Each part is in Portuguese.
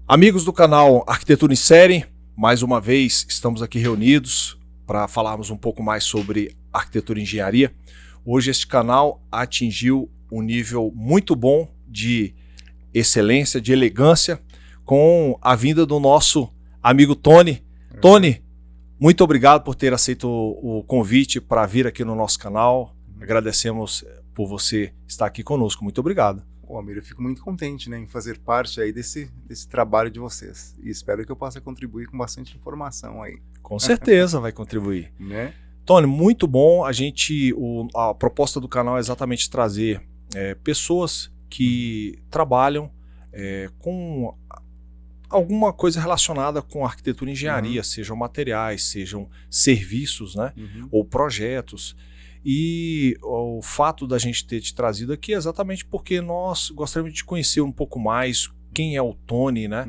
Amigos do canal Arquitetura em Série, mais uma vez estamos aqui reunidos para falarmos um pouco mais sobre arquitetura e engenharia. Hoje este canal atingiu um nível muito bom de excelência, de elegância, com a vinda do nosso amigo Tony. Tony, muito obrigado por ter aceito o convite para vir aqui no nosso canal. Agradecemos por você estar aqui conosco. Muito obrigado. Amir, eu fico muito contente, né, em fazer parte aí desse trabalho de vocês. E espero que eu possa contribuir com bastante informação aí. Com certeza vai contribuir. Né? Tony, muito bom. A proposta do canal é exatamente trazer pessoas que trabalham com alguma coisa relacionada com arquitetura e engenharia, sejam materiais, sejam serviços, né, ou projetos. E o fato da gente ter te trazido aqui é exatamente porque nós gostaríamos de conhecer um pouco mais quem é o Tony, né?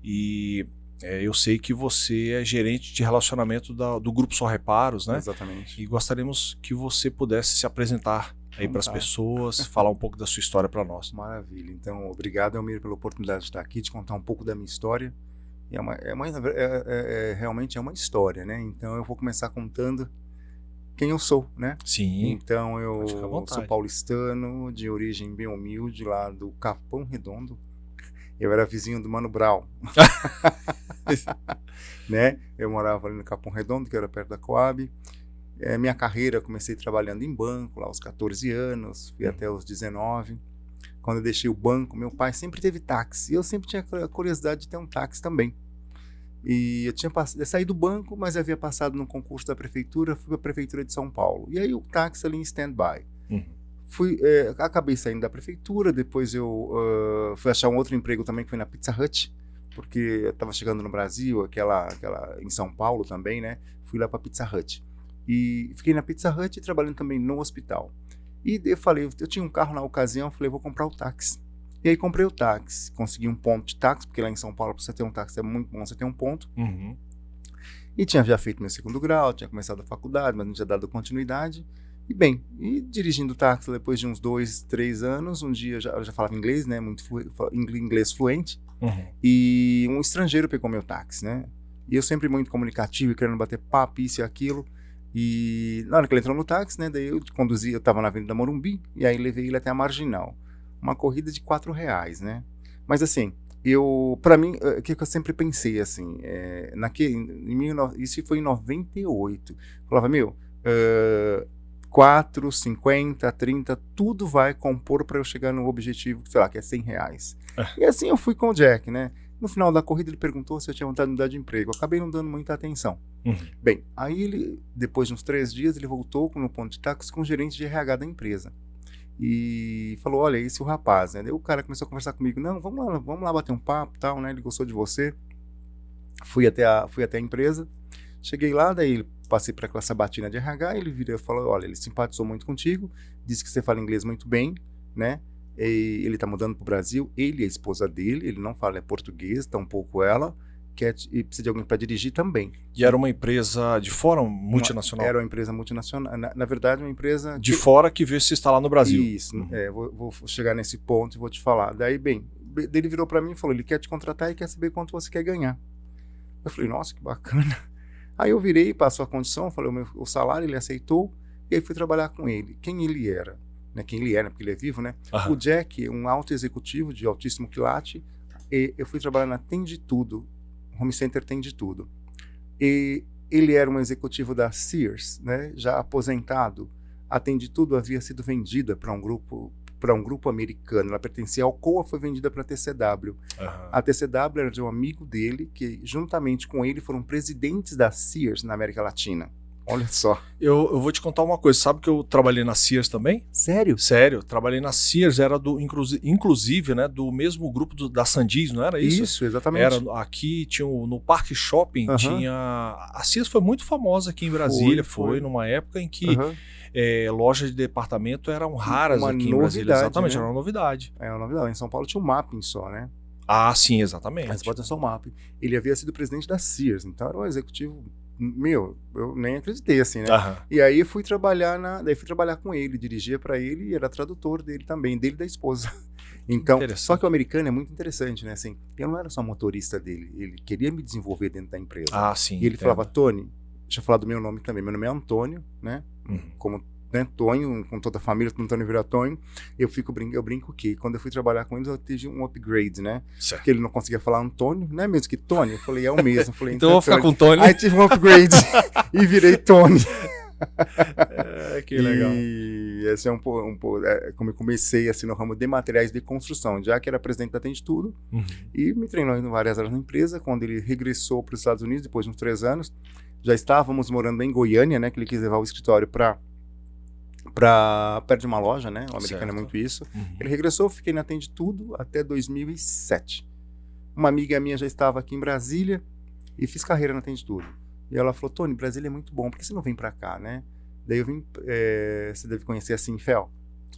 E eu sei que você é gerente de relacionamento do Grupo Só Reparos, né? Exatamente. E gostaríamos que você pudesse se apresentar aí para as pessoas, falar um pouco da sua história para nós. Maravilha. Então, obrigado, Elmir, pela oportunidade de estar aqui, de contar um pouco da minha história. E realmente é uma história, né? Então, eu vou começar contando quem eu sou, né? Sim. Então eu sou paulistano, de origem bem humilde, lá do Capão Redondo. Eu era vizinho do Mano Brown. Né? Eu morava ali no Capão Redondo, que era perto da Coab. Minha carreira, comecei trabalhando em banco, lá aos 14 anos, fui até os 19. Quando eu deixei o banco, meu pai sempre teve táxi. E eu sempre tinha a curiosidade de ter um táxi também. E eu tinha saído do banco, mas havia passado num concurso da prefeitura, fui para a prefeitura de São Paulo. E aí o táxi ali em stand-by. Acabei saindo da prefeitura, depois eu fui achar um outro emprego também, que foi na Pizza Hut, porque eu estava chegando no Brasil, aquela em São Paulo também, né? Fui lá para a Pizza Hut. E fiquei na Pizza Hut trabalhando também no hospital. E eu falei, eu tinha um carro na ocasião, falei, vou comprar o táxi. E aí comprei o táxi, consegui um ponto de táxi, porque lá em São Paulo, para você ter um táxi é muito bom você ter um ponto. E tinha já feito meu segundo grau, tinha começado a faculdade, mas não tinha dado continuidade. E dirigindo o táxi depois de uns 2, 3 anos, um dia eu já falava inglês, né, inglês fluente, e um estrangeiro pegou meu táxi, né? E eu sempre muito comunicativo, querendo bater papo, isso e aquilo. E na hora que ele entrou no táxi, né, daí eu conduzi, eu estava na Avenida Morumbi, e aí levei ele até a Marginal. Uma corrida de R$4, né? Mas assim, pra mim, o que eu sempre pensei, assim, isso foi em 98. Eu falava, 4, 50, 30, tudo vai compor para eu chegar no objetivo, sei lá, que é R$100. E assim eu fui com o Jack, né? No final da corrida ele perguntou se eu tinha vontade de mudar de emprego. Eu acabei não dando muita atenção. Bem, aí ele, depois de uns 3 dias, ele voltou no ponto de táxi com o gerente de RH da empresa. E falou, olha, esse é o rapaz, né? Daí o cara começou a conversar comigo, não, vamos lá bater um papo, tal, né? Ele gostou de você. Fui até a empresa, cheguei lá, daí passei para aquela sabatina de RH, ele virou e falou, olha, ele simpatizou muito contigo, disse que você fala inglês muito bem, né? E ele tá mudando pro Brasil, ele e a esposa dele, ele não fala português, tampouco ela, e precisa de alguém para dirigir também. E era uma empresa de fora, multinacional? Era uma empresa multinacional, na verdade uma empresa... De fora que veio se instalar no Brasil. Isso, vou chegar nesse ponto e vou te falar. Daí, ele virou para mim e falou, ele quer te contratar e quer saber quanto você quer ganhar. Eu falei, nossa, que bacana. Aí eu virei, passou a condição, falei o salário, ele aceitou, e aí fui trabalhar com ele. Quem ele era? Né? Quem ele era, porque ele é vivo, né? O Jack, um alto executivo de altíssimo quilate, e eu fui trabalhar na Tem de Tudo. Home Center tem de tudo. E ele era um executivo da Sears, né, já aposentado. A Tem de Tudo havia sido vendida para um grupo americano. Ela pertencia ao Alcoa, foi vendida para a TCW. A TCW era de um amigo dele, que juntamente com ele foram presidentes da Sears na América Latina. Olha só. Eu vou te contar uma coisa, sabe que eu trabalhei na Sears também? Sério? Sério, trabalhei na Sears, era inclusive, né, do mesmo grupo da Sandiz, não era isso? Isso, exatamente. Aqui tinha no Parque Shopping, tinha... A Sears foi muito famosa aqui em Brasília, foi numa época em que lojas de departamento eram raras aqui em Brasília. Exatamente, né? era uma novidade. É uma novidade, em São Paulo tinha um mapping só, né? Ah, sim, exatamente. As portas são MAP. Ele havia sido presidente da Sears, então era um executivo, meu, eu nem acreditei assim, né? Aham. E aí fui trabalhar com ele, dirigia para ele e era tradutor dele também, dele e da esposa. Então, Interessante. só que o americano é muito interessante, né? Assim, eu não era só motorista dele, ele queria me desenvolver dentro da empresa. Ah, sim. E ele entendo. falava, Tony, deixa eu falar do meu nome também, meu nome é Antônio, né? Como né, Tonho, com toda a família, todo Antônio vira Tonho. Eu brinco que quando eu fui trabalhar com eles, eu tive um upgrade, né? Certo. Porque ele não conseguia falar Antônio, não é mesmo que Tony? Eu falei, é o mesmo. Eu falei, Então eu vou ficar com o Tony. Aí tive um upgrade e virei Tony. Que legal. E esse é como eu comecei assim no ramo de materiais de construção, já que era presidente da Atende Tudo, e me treinou em várias áreas na empresa. Quando ele regressou para os Estados Unidos, depois de uns 3 anos, já estávamos morando em Goiânia, né? Que ele quis levar o escritório para perto de uma loja, né? O americano é muito isso. Ele regressou, fiquei na Atende Tudo até 2007. Uma amiga minha já estava aqui em Brasília e fiz carreira na Atende Tudo. E ela falou, Tony, Brasília é muito bom, por que você não vem para cá, né? Daí eu vim, você deve conhecer a Sinfel?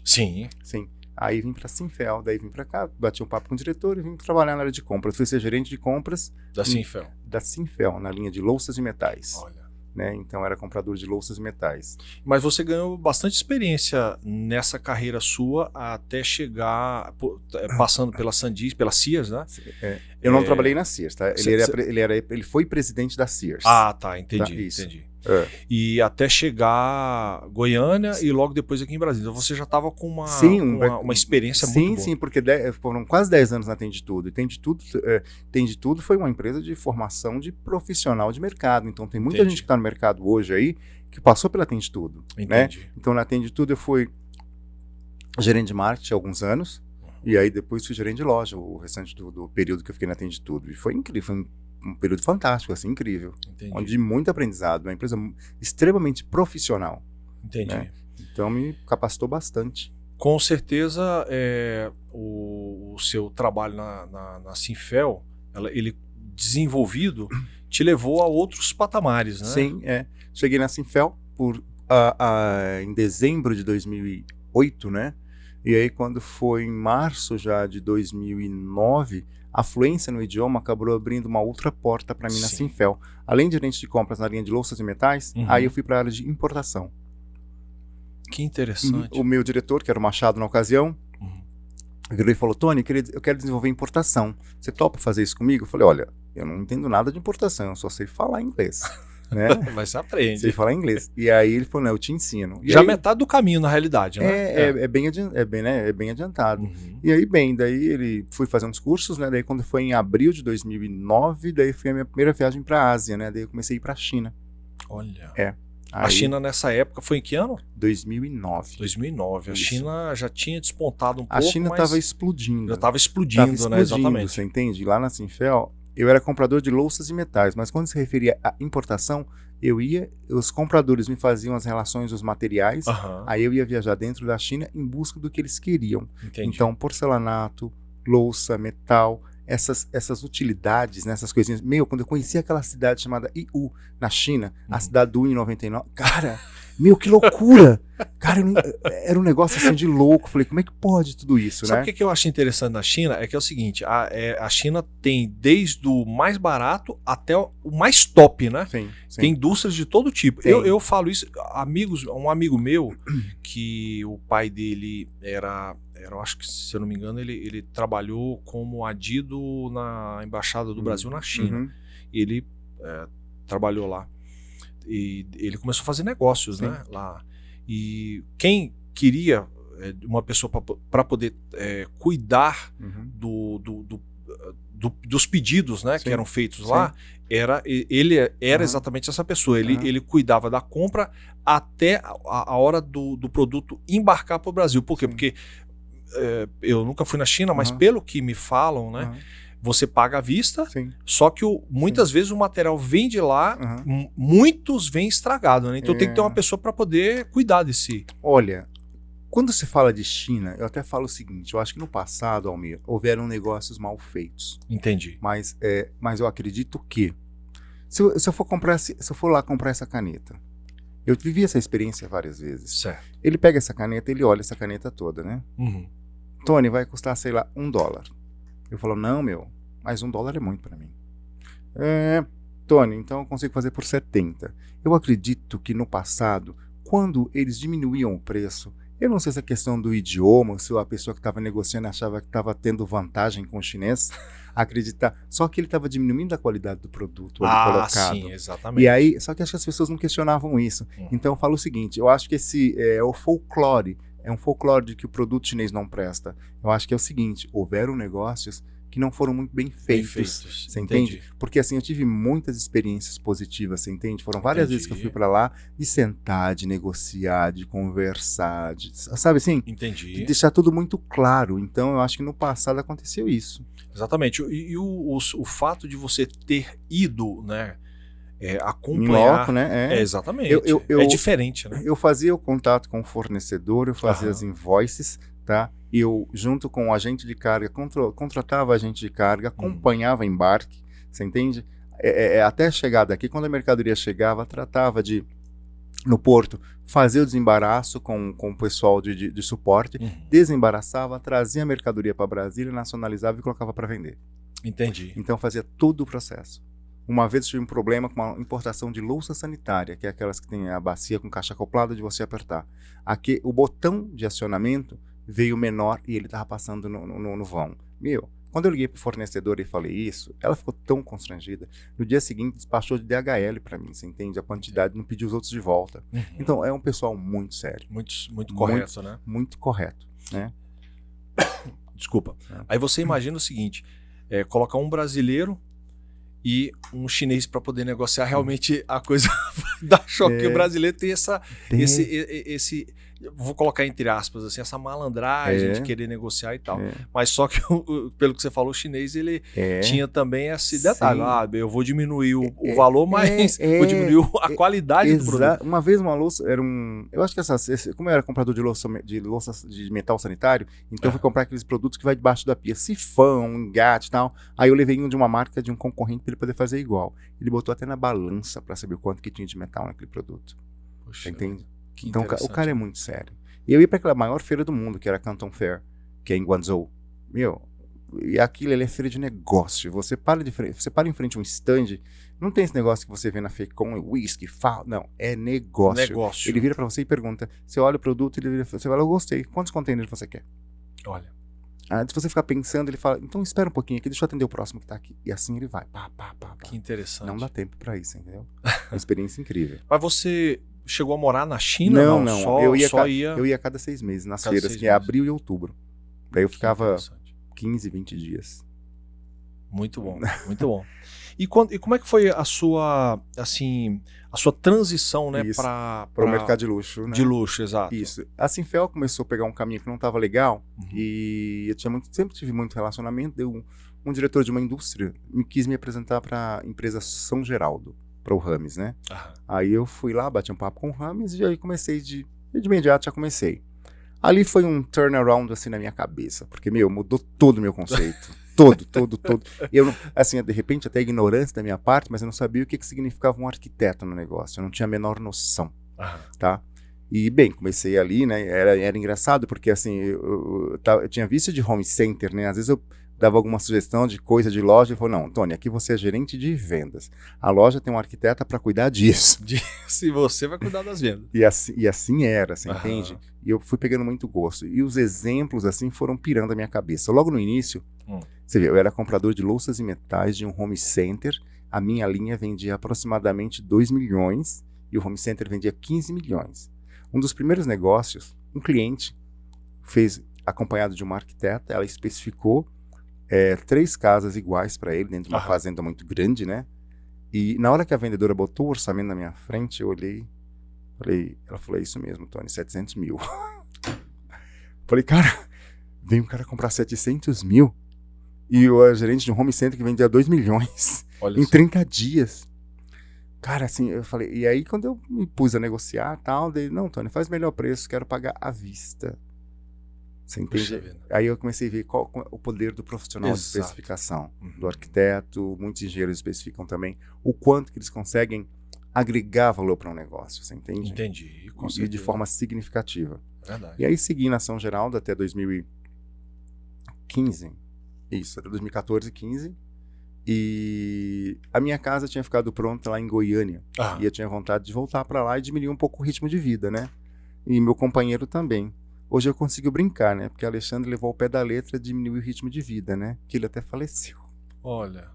Sim. Sim. Aí vim para Sinfel, daí vim para cá, bati um papo com o diretor e vim trabalhar na área de compras. Fui ser gerente de compras Da Sinfel. Da Sinfel, na linha de louças e metais. Olha. Né? Então era comprador de louças e metais. Mas você ganhou bastante experiência nessa carreira sua até chegar, passando pela Sandisk, pela Sears, né? Eu não trabalhei na Sears, tá? Ele foi presidente da Sears. Ah, tá, entendi, Tá, isso. entendi. E até chegar Goiânia e logo depois aqui em Brasília. Então você já estava com uma experiência muito boa. Sim, porque foram quase 10 anos na Atende Tudo. E Atende Tudo foi uma empresa de formação de profissional de mercado. Então tem muita gente que está no mercado hoje aí que passou pela Atende Tudo. Né? Então na Atende Tudo eu fui gerente de marketing há alguns anos. E aí depois fui gerente de loja o restante do período que eu fiquei na Atende Tudo. E foi incrível, foi um período fantástico, assim, incrível. Entendi. Onde muito aprendizado, uma empresa extremamente profissional. Entendi. Né? Então me capacitou bastante. Com certeza o seu trabalho na Sinfel, ele desenvolvido, te levou a outros patamares, né? Sim, cheguei na Sinfel em dezembro de 2008, né? E aí quando foi em março já de 2009, a fluência no idioma acabou abrindo uma outra porta para mim na Sinfel. Além de gerente de compras na linha de louças e metais, aí eu fui para a área de importação. Que interessante. O meu diretor, que era o Machado na ocasião, virou e falou, Tony, eu quero desenvolver importação. Você topa fazer isso comigo? Eu falei, olha, eu não entendo nada de importação, eu só sei falar inglês. Né? Mas você aprende. Sei falar inglês. E aí ele falou, não, eu te ensino. E já aí, metade do caminho, na realidade, né? É bem adiantado. E aí, daí ele fui fazer uns cursos, né? Daí quando foi em abril de 2009, daí foi a minha primeira viagem para a Ásia, né? Daí eu comecei a ir para a China. Olha. Aí, a China nessa época foi em que ano? 2009. 2009. A China já tinha despontado um pouco, A China estava explodindo. Já estava explodindo, né? Exatamente. Você entende? Lá na Sinfel, eu era comprador de louças e metais, mas quando se referia à importação, os compradores me faziam as relações dos materiais, aí eu ia viajar dentro da China em busca do que eles queriam. Entendi. Então, porcelanato, louça, metal, essas utilidades, né, essas coisinhas. Quando eu conheci aquela cidade chamada Yiwu, na China, a cidade do em 99, cara, que loucura! Cara, era um negócio assim de louco. Falei, como é que pode tudo isso, Sabe né? o que eu acho interessante na China? É que é o seguinte, a China tem desde o mais barato até o mais top, né? Sim. Tem indústrias de todo tipo. Eu falo isso, um amigo meu, que o pai dele eu acho que, se eu não me engano, ele trabalhou como adido na Embaixada do Brasil na China. Ele trabalhou lá. E ele começou a fazer negócios, né, lá. E quem queria uma pessoa para poder cuidar dos pedidos, né, que eram feitos lá, ele era exatamente essa pessoa. Ele cuidava da compra até a hora do produto embarcar para o Brasil. Por quê? Porque eu nunca fui na China, mas pelo que me falam, né, você paga à vista, só que muitas vezes o material vem de lá, muitos vêm estragado, né? Então tem que ter uma pessoa para poder cuidar desse. Olha, quando se fala de China, eu até falo o seguinte, eu acho que no passado, Almir, houveram negócios mal feitos. Entendi. Mas eu acredito que, se eu for lá comprar essa caneta, eu vivi essa experiência várias vezes. Certo. Ele pega essa caneta, ele olha essa caneta toda, né? Tony, vai custar, sei lá, $1. Eu falo, não, meu, mas $1 é muito para mim. Tony, então eu consigo fazer por 70. Eu acredito que no passado, quando eles diminuíam o preço, eu não sei se é questão do idioma, se a pessoa que estava negociando achava que estava tendo vantagem com o chinês, acreditar. Só que ele estava diminuindo a qualidade do produto ali colocado. Sim, exatamente. E aí, só que acho que as pessoas não questionavam isso. Então eu falo o seguinte, eu acho que esse é o folclore, é um folclore de que o produto chinês não presta. Eu acho que é o seguinte, houveram negócios que não foram muito bem feitos, você entende? Porque assim, eu tive muitas experiências positivas, você entende? Foram várias vezes que eu fui para lá de sentar, de negociar, de conversar, sabe assim? Entendi. De deixar tudo muito claro. Então eu acho que no passado aconteceu isso. Exatamente. E o fato de você ter ido, né, acompanhar... Em loco, né? Exatamente. É diferente, né? Eu fazia o contato com o fornecedor, eu fazia as invoices, tá? Eu, junto com o agente de carga, contratava agente de carga, acompanhava embarque, você entende? Até chegar daqui, quando a mercadoria chegava, tratava de, no porto, fazer o desembaraço com o pessoal de suporte, desembaraçava, trazia a mercadoria para Brasília, nacionalizava e colocava para vender. Entendi. Então fazia todo o processo. Uma vez tive um problema com a importação de louça sanitária, que é aquelas que tem a bacia com caixa acoplada de você apertar. Aqui, o botão de acionamento veio menor e ele estava passando no vão. Meu, quando eu liguei para o fornecedor e falei isso, ela ficou tão constrangida. No dia seguinte, despachou de DHL para mim, você entende? A quantidade, não pediu os outros de volta. Então, é um pessoal muito sério. Muito correto, né? Muito correto, né? Desculpa. Aí você imagina o seguinte, colocar um brasileiro e um chinês para poder negociar, realmente a coisa vai dar choque. O brasileiro tem esse vou colocar entre aspas assim, essa malandragem de querer negociar e tal. Mas só que pelo que você falou, o chinês ele tinha também esse detalhe. Eu vou diminuir o valor, mas vou diminuir a qualidade do produto. Uma vez uma louça era eu acho que como eu era comprador de louça de metal sanitário, então eu fui comprar aqueles produtos que vai debaixo da pia, sifão, engate e tal. Aí eu levei um de uma marca de um concorrente para ele poder fazer igual. Ele botou até na balança para saber o quanto que tinha de metal naquele produto. Você entende? Então o cara é muito sério. E eu ia para aquela maior feira do mundo, que era a Canton Fair, que é em Guangzhou. Meu, e aquilo é feira de negócio. Você para em frente a um stand, não tem esse negócio que você vê na FECOM, whisky, não, é negócio. Ele vira para você e pergunta, você olha o produto, você fala, eu gostei, quantos containers você quer? Olha. Se você ficar pensando, ele fala, então espera um pouquinho aqui, deixa eu atender o próximo que tá aqui. E assim ele vai, pá. Que interessante. Não dá tempo para isso, entendeu? Uma experiência incrível. Mas você chegou a morar na China? Não. Eu ia a cada 6 meses nas feiras, que é abril e outubro. Daí eu ficava 15, 20 dias. Muito bom, muito bom. E como é que foi a sua transição, né, para o mercado de luxo, né? De luxo, exato. Isso. A Sinfel começou a pegar um caminho que não estava legal e eu sempre tive muito relacionamento. Deu um diretor de uma indústria quis me apresentar para a empresa São Geraldo, para o Rames, né? Aí eu fui lá, bati um papo com o Rames e aí comecei de imediato já comecei. Ali foi um turnaround assim na minha cabeça, porque, mudou todo o meu conceito. todo. Eu, assim, de repente, até ignorância da minha parte, mas eu não sabia o que significava um arquiteto no negócio. Eu não tinha a menor noção, tá? E, bem, comecei ali, né? Era engraçado, porque, assim, eu tinha visto de home center, né? Às vezes eu dava alguma sugestão de coisa de loja e falou, não, Tony, aqui você é gerente de vendas. A loja tem um arquiteta para cuidar disso. Se você vai cuidar das vendas. E assim era, você entende? E eu fui pegando muito gosto. E os exemplos, assim, foram pirando a minha cabeça. Logo no início, você vê, eu era comprador de louças e metais de um home center. A minha linha vendia aproximadamente 2 milhões e o home center vendia 15 milhões. Um dos primeiros negócios, um cliente fez, acompanhado de uma arquiteta, ela especificou 3 casas iguais para ele, dentro de uma fazenda muito grande, né? E na hora que a vendedora botou o orçamento na minha frente, eu olhei, ela falou, é isso mesmo, Tony, 700 mil. Falei, cara, veio um cara comprar 700 mil e o gerente de um home center que vendia 2 milhões em 30 dias. Cara, assim, eu falei, e aí quando eu me pus a negociar e tal, dele, não, Tony, faz melhor preço, quero pagar à vista. Você entende? Aí eu comecei a ver qual o poder do profissional de especificação, do arquiteto, muitos engenheiros especificam também, o quanto que eles conseguem agregar valor para um negócio, você entende? Entendi, com certeza. E de forma significativa. Verdade. E aí segui na São Geraldo até 2015, Isso, era 2014, 15. E a minha casa tinha ficado pronta lá em Goiânia. Ah, E eu tinha vontade de voltar para lá e diminuir um pouco o ritmo de vida, né? E meu companheiro também. Hoje eu consigo brincar, né? Porque o Alexandre levou ao pé da letra diminuir o ritmo de vida, né? Que ele até faleceu. olha.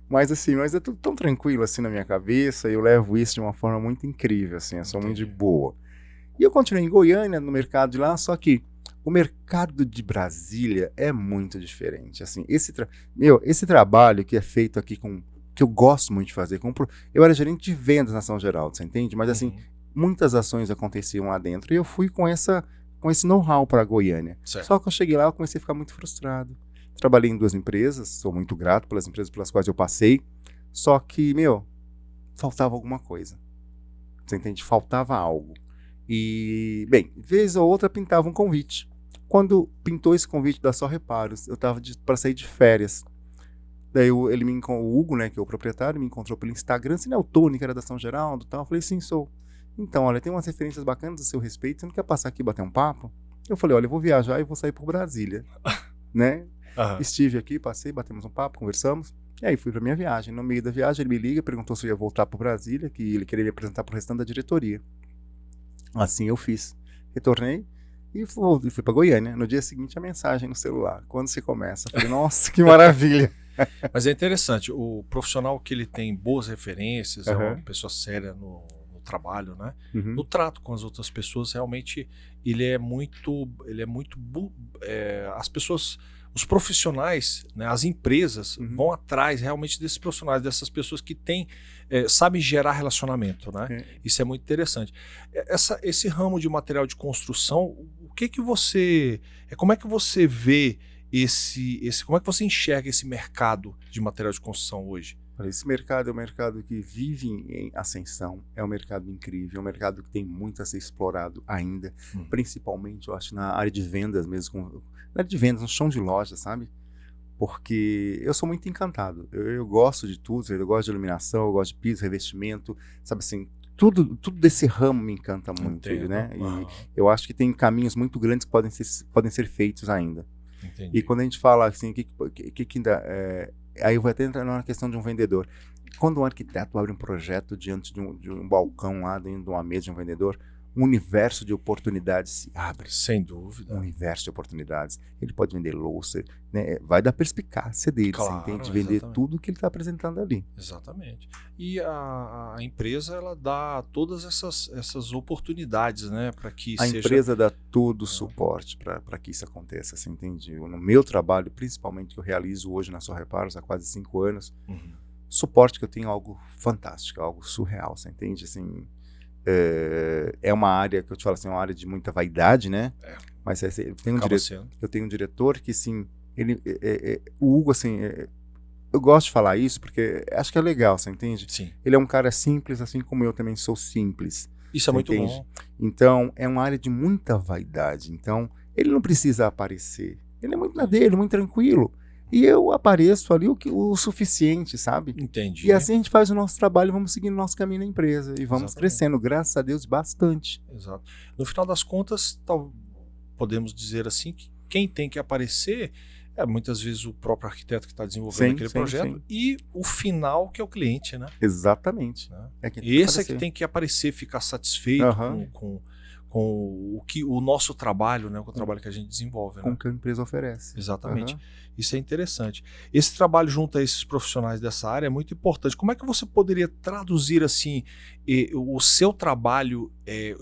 Mas assim, mas é tudo tão tranquilo assim na minha cabeça, eu levo isso de uma forma muito incrível, assim, eu sou muito de Entendi. boa. E eu continuei em Goiânia, no mercado de lá, só que o mercado de Brasília é muito diferente, assim, esse trabalho que é feito aqui que eu gosto muito de fazer, eu era gerente de vendas na São Geraldo, você entende? Mas assim, Uhum. muitas ações aconteciam lá dentro e eu fui com esse know-how para Goiânia. Certo. Só que eu cheguei lá, eu comecei a ficar muito frustrado. Trabalhei em 2 empresas, sou muito grato pelas empresas pelas quais eu passei, só que, faltava alguma coisa. Você entende? Faltava algo. E, bem, vez ou outra pintava um convite. Quando pintou esse convite da Só Reparos, eu estava para sair de férias. Daí o Hugo, né, que é o proprietário, me encontrou pelo Instagram, assim, né, o Tony, que era da São Geraldo e tal. Eu falei, sim, sou. Então, olha, tem umas referências bacanas a seu respeito, você não quer passar aqui e bater um papo? Eu falei, olha, eu vou viajar e vou sair por Brasília, né? Aham. Estive aqui, passei, batemos um papo, conversamos. E aí fui pra minha viagem. No meio da viagem ele me liga, perguntou se eu ia voltar para Brasília, que ele queria me apresentar pro restante da diretoria. Assim eu fiz. Retornei e fui para Goiânia. No dia seguinte a mensagem no celular. Quando se começa? Eu falei, nossa, que maravilha. Mas é interessante, o profissional que ele tem boas referências, é uma Aham. pessoa séria no trabalho, né? Uhum. No trato com as outras pessoas, realmente ele é muito, as pessoas, os profissionais, né, as empresas Uhum. vão atrás realmente desses profissionais, dessas pessoas que têm, sabem gerar relacionamento, né? É. Isso é muito interessante. Esse ramo de material de construção, o que que você, como é que você vê como é que você enxerga esse mercado de material de construção hoje? Olha, esse mercado é um mercado que vive em ascensão, é um mercado incrível, é um mercado que tem muito a ser explorado ainda, principalmente, eu acho, na área de vendas mesmo, na área de vendas, no chão de loja, sabe? Porque eu sou muito encantado, eu gosto de tudo, eu gosto de iluminação, eu gosto de piso, revestimento, sabe assim, tudo desse ramo me encanta muito, Entendo. né? E Aham, eu acho que tem caminhos muito grandes que podem ser feitos ainda. E entendi. quando a gente fala assim, que ainda aí eu vou até entrar na questão de um vendedor. Quando um arquiteto abre um projeto diante de um balcão lá, dentro de uma mesa de um vendedor, um universo de oportunidades se abre. Sem Um dúvida. universo de oportunidades. Ele pode vender louça, né? Vai da perspicácia dele, você Claro, entende? Vender exatamente. tudo que ele está apresentando ali. Exatamente. E a empresa, ela dá todas essas oportunidades, né, para que A seja. empresa dá todo o suporte para que isso aconteça, você entende? No meu trabalho, principalmente que eu realizo hoje na Só Reparos há quase 5 anos, Uhum. suporte que eu tenho é algo fantástico, algo surreal, você entende? Assim, é uma área que eu te falo assim, é uma área de muita vaidade, né? É. Mas Acaba sendo. eu tenho um diretor que, sim, o Hugo, assim, eu gosto de falar isso porque acho que é legal, você entende? Sim. Ele é um cara simples, assim como eu também sou simples. Isso é Você muito entende? bom. Então, é uma área de muita vaidade. Então, ele não precisa aparecer. Ele é muito na dele, muito tranquilo. E eu apareço ali o suficiente, sabe? Entendi. E assim a gente faz o nosso trabalho, vamos seguindo o nosso caminho na empresa. E vamos Exatamente. crescendo, graças a Deus, bastante. Exato. No final das contas, podemos dizer assim que quem tem que aparecer é muitas vezes o próprio arquiteto que está desenvolvendo aquele projeto e o final que é o cliente, né? Exatamente. Né? É quem E esse é que tem que aparecer, ficar satisfeito Aham. com o nosso trabalho, né? Com o trabalho que a gente desenvolve, Com né? o que a empresa oferece. Exatamente. Aham. Isso é interessante. Esse trabalho junto a esses profissionais dessa área é muito importante. Como é que você poderia traduzir assim o seu trabalho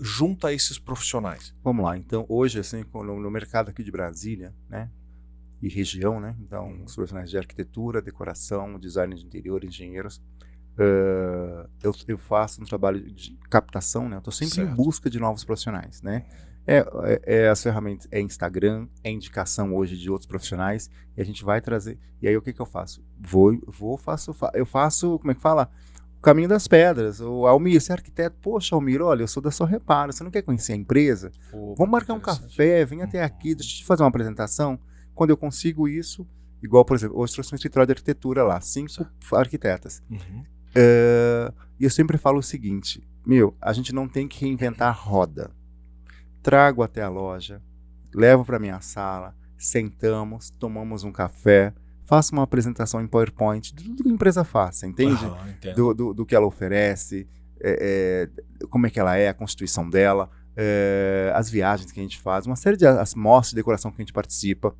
junto a esses profissionais? Vamos lá. Então, hoje, assim, no mercado aqui de Brasília, né? E região, né? Então, os profissionais de arquitetura, decoração, design de interior, engenheiros, eu faço um trabalho de captação, né? Eu estou sempre em Certo. busca de novos profissionais, né? As ferramentas, é Instagram, é indicação hoje de outros profissionais, e a gente vai trazer. E aí o que eu faço? Eu faço, como é que fala? O caminho das pedras. O Almir, você é arquiteto? Poxa, Almir, olha, eu sou da Só Reparo, você não quer conhecer a empresa? Vamos marcar um café, vem até aqui, deixa eu te fazer uma apresentação. Quando eu consigo isso, igual, por exemplo, hoje trouxe um escritório de arquitetura lá, 5 arquitetas. Uhum. E eu sempre falo o seguinte, a gente não tem que reinventar a roda. Trago até a loja, levo para minha sala, sentamos, tomamos um café, faço uma apresentação em PowerPoint de tudo que a empresa faz, você entende? Do que ela oferece, como é que ela é, a constituição dela, as viagens que a gente faz, uma série de as mostras de decoração que a gente participa.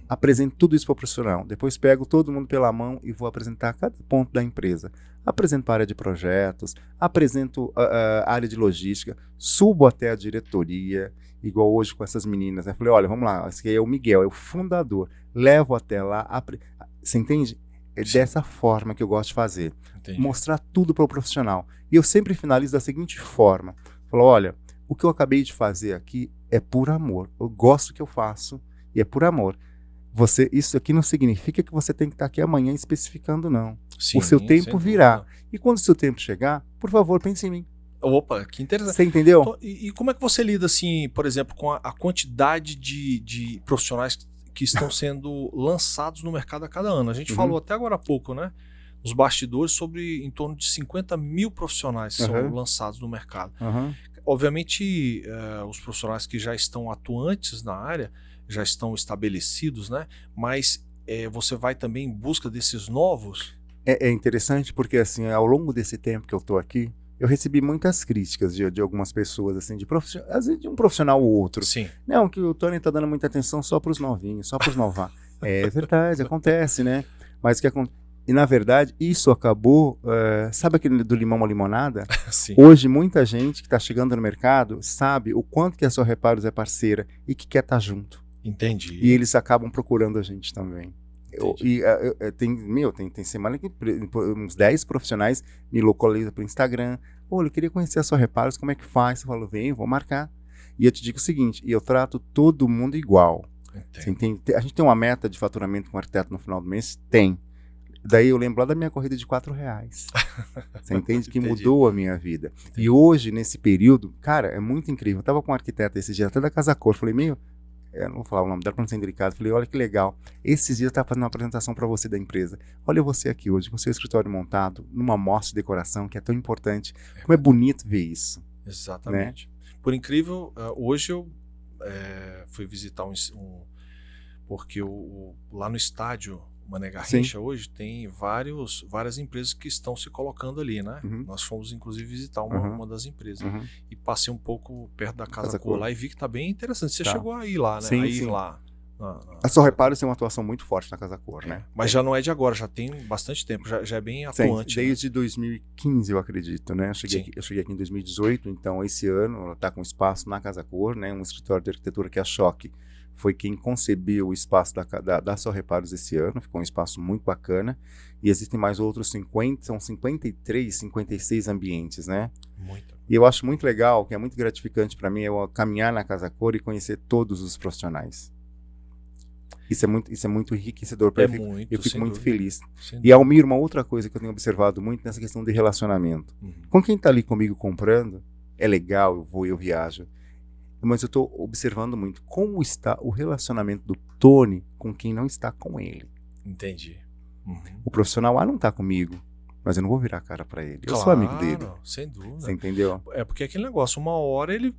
Apresento tudo isso para o profissional. Depois pego todo mundo pela mão e vou apresentar cada ponto da empresa. Apresento para a área de projetos, apresento a área de logística, subo até a diretoria, igual hoje com essas meninas. Né? Falei, olha, vamos lá, esse aqui é o Miguel, é o fundador. Levo até lá, você entende? É dessa forma que eu gosto de fazer. Entendi. Mostrar tudo para o profissional. E eu sempre finalizo da seguinte forma. Falo, olha, o que eu acabei de fazer aqui é por amor. Eu gosto do que eu faço e é por amor. Isso aqui não significa que você tem que estar aqui amanhã especificando, não. Sim, o seu tempo virá. E quando o seu tempo chegar, por favor, pense em mim. Opa, que interessante. Você entendeu? Então, e como é que você lida, assim, por exemplo, com a quantidade de profissionais que estão sendo lançados no mercado a cada ano? A gente falou até agora há pouco, né? Nos bastidores, sobre em torno de 50 mil profissionais que são lançados no mercado. Obviamente, os profissionais que já estão atuantes na área, já estão estabelecidos, né? Mas você vai também em busca desses novos? É interessante porque, assim, ao longo desse tempo que eu estou aqui, eu recebi muitas críticas de algumas pessoas, assim, às vezes de um profissional ou outro. Sim. Não, que o Tony está dando muita atenção só para os novinhos, só para os novar. É verdade, acontece, né? Mas o que acontece? E, na verdade, isso acabou... sabe aquele do limão à limonada? Sim. Hoje, muita gente que está chegando no mercado sabe o quanto que a Só Reparos é parceira e que quer estar junto. Entendi. E eles acabam procurando a gente também. Tem semana que uns 10 profissionais me localizam pelo Instagram. Olha, eu queria conhecer a Só Reparos, como é que faz? Eu falo, vem, vou marcar. E eu te digo o seguinte, eu trato todo mundo igual. A gente tem uma meta de faturamento com o arquiteto no final do mês? Tem. Daí eu lembro lá da minha corrida de R$4. Você entende? Que mudou a minha vida. Entendi. E hoje, nesse período, cara, é muito incrível. Eu tava com um arquiteto esse dia, até da Casa Cor. Falei, eu não vou falar o nome dela para não ser delicado. Falei, olha que legal. Esses dias eu tava fazendo uma apresentação para você da empresa. Olha você aqui hoje, com seu escritório montado, numa mostra de decoração que é tão importante. Como é bonito ver isso. Exatamente. Né? Por incrível, hoje eu fui visitar porque lá no estádio Mané Garrincha hoje tem várias empresas que estão se colocando ali, né? Nós fomos inclusive visitar uma das empresas e passei um pouco perto da Casa Cor lá e vi que tá bem interessante. Você chegou a ir lá, né? Sim. Lá. A Só Reparos tem uma atuação muito forte na Casa Cor, né? Mas já não é de agora, já tem bastante tempo, já é bem atuante. Sim, desde 2015, eu acredito, né? Eu cheguei aqui em 2018, então esse ano ela está com espaço na Casa Cor, né? Um escritório de arquitetura que é a Choque. Foi quem concebeu o espaço da Só Reparos esse ano, ficou um espaço muito bacana. E existem mais outros 53, 56 ambientes, né? Muito. E eu acho muito legal, que é muito gratificante para mim, eu caminhar na Casa Cor e conhecer todos os profissionais. Isso é muito enriquecedor para mim. Eu fico muito feliz. E, Almir, uma outra coisa que eu tenho observado muito nessa questão de relacionamento. Com quem está ali comigo comprando, é legal, eu viajo. Mas eu estou observando muito como está o relacionamento do Tony com quem não está com ele. Entendi. O profissional não está comigo, mas eu não vou virar a cara para ele. Eu sou amigo dele. Sem dúvida. Você entendeu? É porque aquele negócio, uma hora ele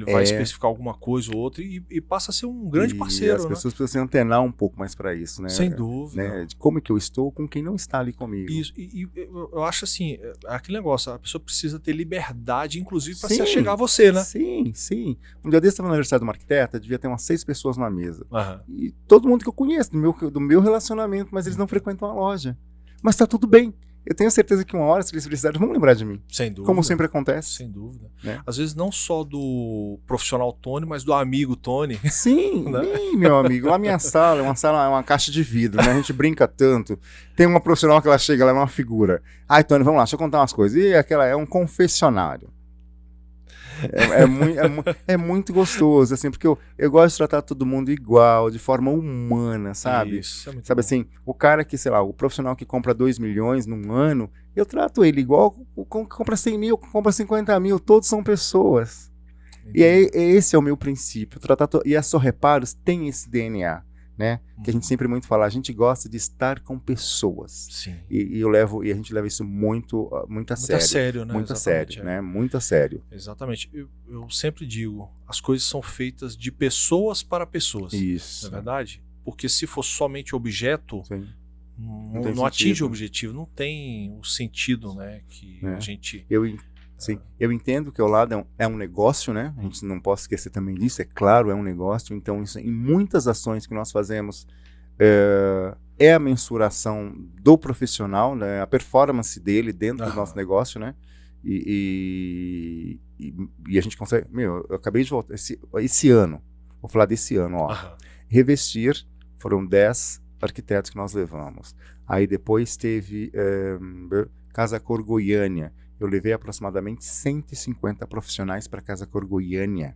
vai especificar alguma coisa ou outra e passa a ser um grande parceiro. As pessoas precisam se antenar um pouco mais para isso, né? Sem dúvida. Né? De como é que eu estou com quem não está ali comigo. Isso. E eu acho assim, aquele negócio, a pessoa precisa ter liberdade, inclusive, para se achegar a você, né? Sim. Um dia desse eu estava no aniversário de uma arquiteta, devia ter umas 6 pessoas na mesa. E todo mundo que eu conheço, do meu relacionamento, mas eles não frequentam a loja. Mas tá tudo bem. Eu tenho certeza que uma hora, se eles precisarem, vão lembrar de mim. Sem dúvida. Como sempre acontece. Sem dúvida. Né? Às vezes não só do profissional Tony, mas do amigo Tony. Sim, né? Meu amigo. Lá minha sala é uma caixa de vidro, né? A gente brinca tanto. Tem uma profissional que ela chega, ela é uma figura. Ai, Tony, vamos lá, deixa eu contar umas coisas. E aquela é um confessionário. É muito gostoso, assim, porque eu gosto de tratar todo mundo igual, de forma humana, sabe? Isso, é muito sabe bom. Assim, o cara que, sei lá, o profissional que compra 2 milhões num ano, eu trato ele igual o que compra 100 mil, que compra 50 mil, todos são pessoas. Entendi. E esse é o meu princípio. E a Só Reparos tem esse DNA, né? Que a gente sempre muito fala, a gente gosta de estar com pessoas. Sim. E a gente leva isso muito a Muito a sério. sério, né? Muito a Exatamente, sério, né? Muito a sério. Exatamente. Eu sempre digo, as coisas são feitas de pessoas para pessoas. Isso. Não é verdade? Porque se for somente objeto, Sim. não atinge o objetivo, não tem o sentido, né? Que a gente... Sim, eu entendo que o lado é um negócio, né? A gente não pode esquecer também disso, é claro, é um negócio. Então, isso, em muitas ações que nós fazemos, é a mensuração do profissional, né? A performance dele dentro do nosso negócio, né? E a gente consegue... eu acabei de voltar, esse ano, vou falar desse ano, ó. Revestir, foram 10 arquitetos que nós levamos. Aí depois teve Casa Cor Goiânia. Eu levei aproximadamente 150 profissionais para Casa Cor Goiânia.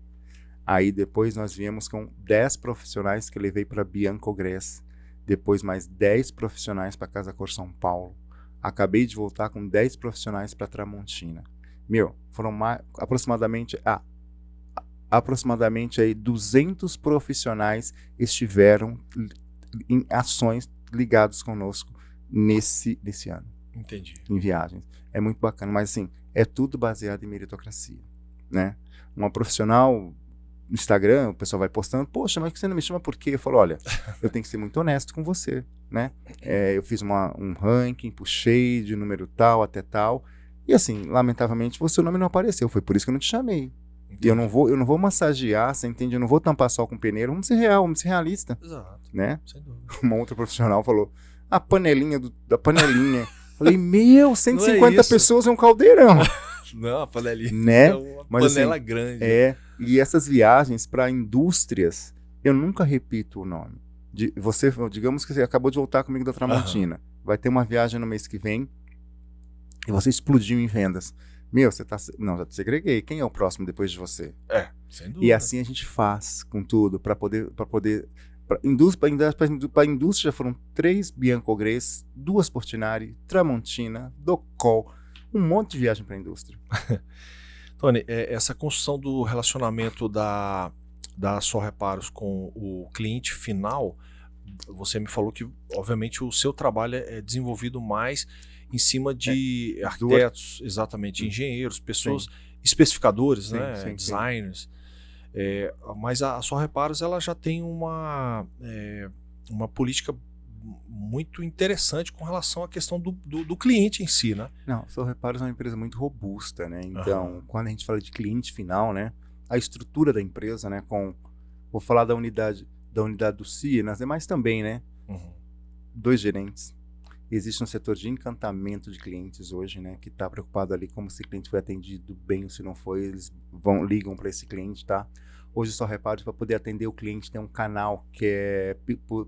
Aí depois nós viemos com 10 profissionais que eu levei para Bianco Grés. Depois mais 10 profissionais para Casa Cor São Paulo. Acabei de voltar com 10 profissionais para Tramontina. Foram aproximadamente aí 200 profissionais estiveram em ações ligados conosco nesse ano. Entendi. Em viagens. É muito bacana, mas assim, é tudo baseado em meritocracia, né? Uma profissional no Instagram, o pessoal vai postando, poxa, mas você não me chama por quê? Eu falo, olha, eu tenho que ser muito honesto com você, né? Eu fiz um ranking, puxei de número tal até tal, e assim, lamentavelmente, o seu nome não apareceu, foi por isso que eu não te chamei. E eu não vou massagear, você entende? Eu não vou tampar sol com peneira, vamos ser real, vamos ser realista. Exato. Né? Sem dúvida. Uma outra profissional falou, a panelinha da panelinha. Falei, 150 pessoas é um caldeirão. Não, a panelinha né? é uma Mas, panela assim, grande. E essas viagens para indústrias, eu nunca repito o nome. Digamos que você acabou de voltar comigo da Tramontina. Vai ter uma viagem no mês que vem e você explodiu em vendas. Você tá... Não, já te segreguei. Quem é o próximo depois de você? Sem dúvida. E assim a gente faz com tudo para poder... Para a indústria foram 3 Bianco Grés, 2 Portinari, Tramontina, Docol, um monte de viagem para a indústria. Tony, essa construção do relacionamento da Só Reparos com o cliente final, você me falou que, obviamente, o seu trabalho é desenvolvido mais em cima de arquitetos, exatamente, engenheiros, pessoas, especificadores, né, designers. Mas a Só Reparos ela já tem uma política muito interessante com relação à questão do cliente em si, né? Não, a Só Reparos é uma empresa muito robusta, né? Então, quando a gente fala de cliente final, né, a estrutura da empresa, né, vou falar da unidade do CIA, nas demais também, né? 2 gerentes. Existe um setor de encantamento de clientes hoje, né, que está preocupado ali como se o cliente foi atendido bem ou se não foi, eles ligam para esse cliente, tá? Hoje Só Reparos, para poder atender o cliente, tem um canal que é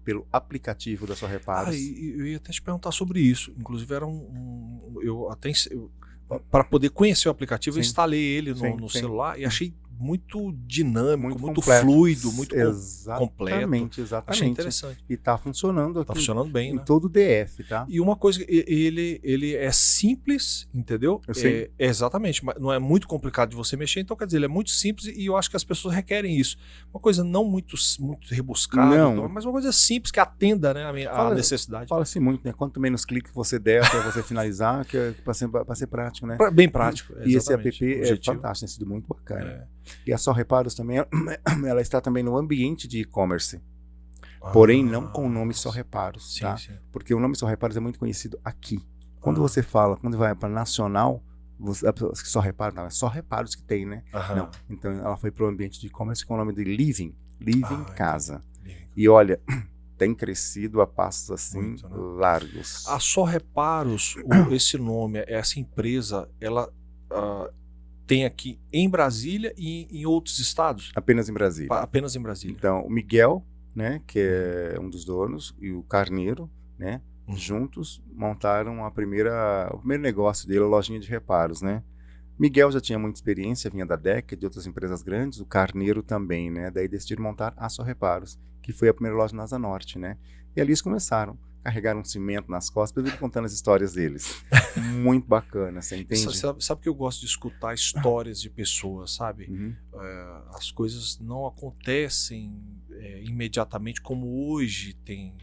pelo aplicativo da Só Reparos. Eu ia até te perguntar sobre isso. Inclusive era para poder conhecer o aplicativo, eu instalei ele no celular e achei muito dinâmico, muito fluido, muito completo. Exatamente. Achei interessante. E está funcionando aqui. Tá funcionando bem, em né? todo o DF, tá? E uma coisa, ele é simples, entendeu? Exatamente, mas não é muito complicado de você mexer, então quer dizer, ele é muito simples e eu acho que as pessoas requerem isso. Uma coisa não muito rebuscada, mas uma coisa simples que atenda, né, a necessidade. Fala-se muito, né? Quanto menos clique você der até você finalizar, que é para ser prático, né? Bem prático. E esse app é fantástico, tem sido muito bacana. E a Só Reparos também, ela está também no ambiente de e-commerce. Porém, não com o nome Só Reparos, tá? Sim. Porque o nome Só Reparos é muito conhecido aqui. Quando você fala, quando vai para nacional, Só Reparos, não, é Só Reparos que tem, né? Não. Então, ela foi para o ambiente de e-commerce com o nome de Living Casa. E olha, tem crescido a passos assim muito, né? Largos. A Só Reparos, esse nome, essa empresa, ela tem aqui em Brasília e em outros estados? Apenas em Brasília. Apenas em Brasília. Então, o Miguel, né, que é um dos donos, e o Carneiro, né, juntos montaram o primeiro negócio dele, a lojinha de reparos, né. Miguel já tinha muita experiência, vinha da DEC, de outras empresas grandes, o Carneiro também, né, daí decidiram montar a Só Reparos, que foi a primeira loja na Asa Norte, né, e ali eles começaram, carregaram um cimento nas costas, eu contando as histórias deles, muito bacana, você entende? Sabe que eu gosto de escutar histórias de pessoas, sabe? As coisas não acontecem imediatamente como hoje tem.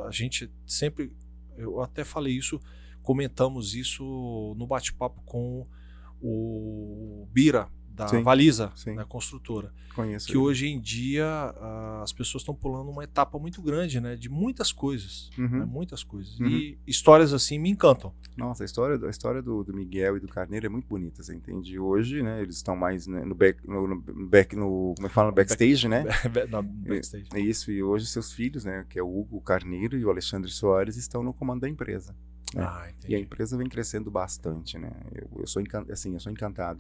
A gente sempre, eu até falei isso, comentamos isso no bate-papo com o Bira, da Sim, Valisa, sim. né, construtora. Conheço Que ele. hoje em dia as pessoas estão pulando uma etapa muito grande, né, de muitas coisas. Uhum. Né, muitas coisas. Uhum. E histórias assim me encantam. Nossa, a história do Miguel e do Carneiro é muito bonita, você entende? Hoje, né, eles estão mais, né, como é que fala, no backstage, né? Backstage. É isso, e hoje seus filhos, né, que é o Hugo Carneiro e o Alexandre Soares, estão no comando da empresa. Né? Entendi. E a empresa vem crescendo bastante, né? Eu sou encantado.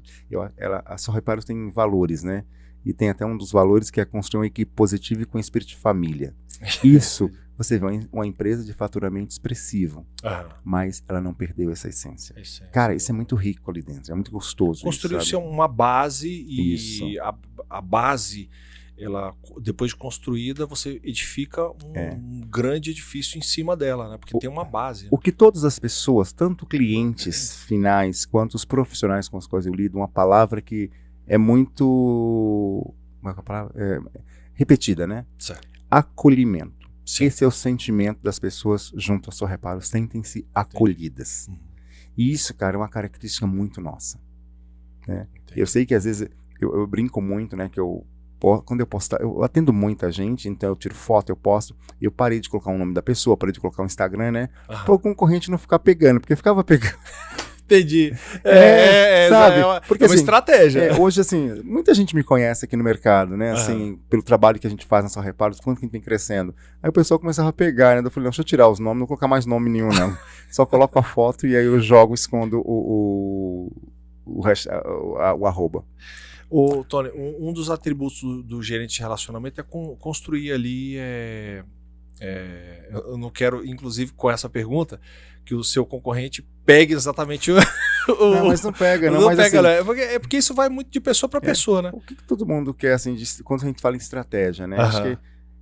A Só Reparos tem valores, né? E tem até um dos valores que é construir uma equipe positiva e com espírito de família. Isso, você vê uma empresa de faturamento expressivo, mas ela não perdeu essa essência. Cara, isso é muito rico ali dentro, é muito gostoso. Construiu-se uma base e Isso. a base, ela, depois de construída, você edifica um grande edifício em cima dela, né? Porque tem uma base. Né? O que todas as pessoas, tanto clientes finais quanto os profissionais com os quais eu lido, uma palavra que é muito repetida, né? Certo. Acolhimento. Sim. Esse é o sentimento das pessoas junto ao Só Reparo, sentem-se acolhidas. E isso, cara, é uma característica muito nossa. Né? Eu sei que às vezes eu brinco muito, né? Que quando eu postar, eu atendo muita gente, então eu tiro foto, eu posto, eu parei de colocar o nome da pessoa, parei de colocar o Instagram, né? Para o concorrente não ficar pegando, porque ficava pegando. Entendi. Sabe? Porque, é uma estratégia. Hoje, assim, muita gente me conhece aqui no mercado, né? Assim, pelo trabalho que a gente faz na Só Reparos, quanto que a gente vem crescendo. Aí o pessoal começava a pegar, né? Eu falei, não, deixa eu tirar os nomes, não vou colocar mais nome nenhum, não. Só coloco a foto e aí eu jogo, escondo o arroba. Ô, Tony, um dos atributos do gerente de relacionamento é construir ali. Eu não quero, inclusive, com essa pergunta, que o seu concorrente pegue exatamente Não, mas não pega, não. Não mas pega, assim, né? É porque isso vai muito de pessoa para pessoa, né? O que todo mundo quer, assim, quando a gente fala em estratégia, né? Acho que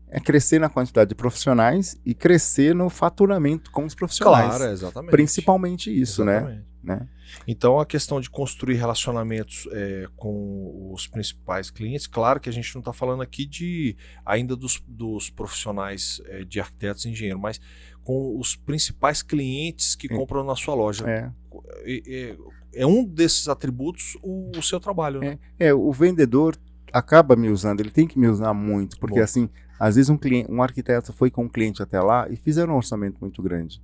é crescer na quantidade de profissionais e crescer no faturamento com os profissionais. Claro, exatamente. Principalmente isso, exatamente. né? Então, a questão de construir relacionamentos com os principais clientes, claro que a gente não está falando aqui ainda dos profissionais de arquitetos e engenheiros, mas com os principais clientes que compram na sua loja. É um desses atributos o seu trabalho. Né? O vendedor acaba me usando, ele tem que me usar muito, porque assim, às vezes um arquiteto foi com um cliente até lá e fizeram um orçamento muito grande.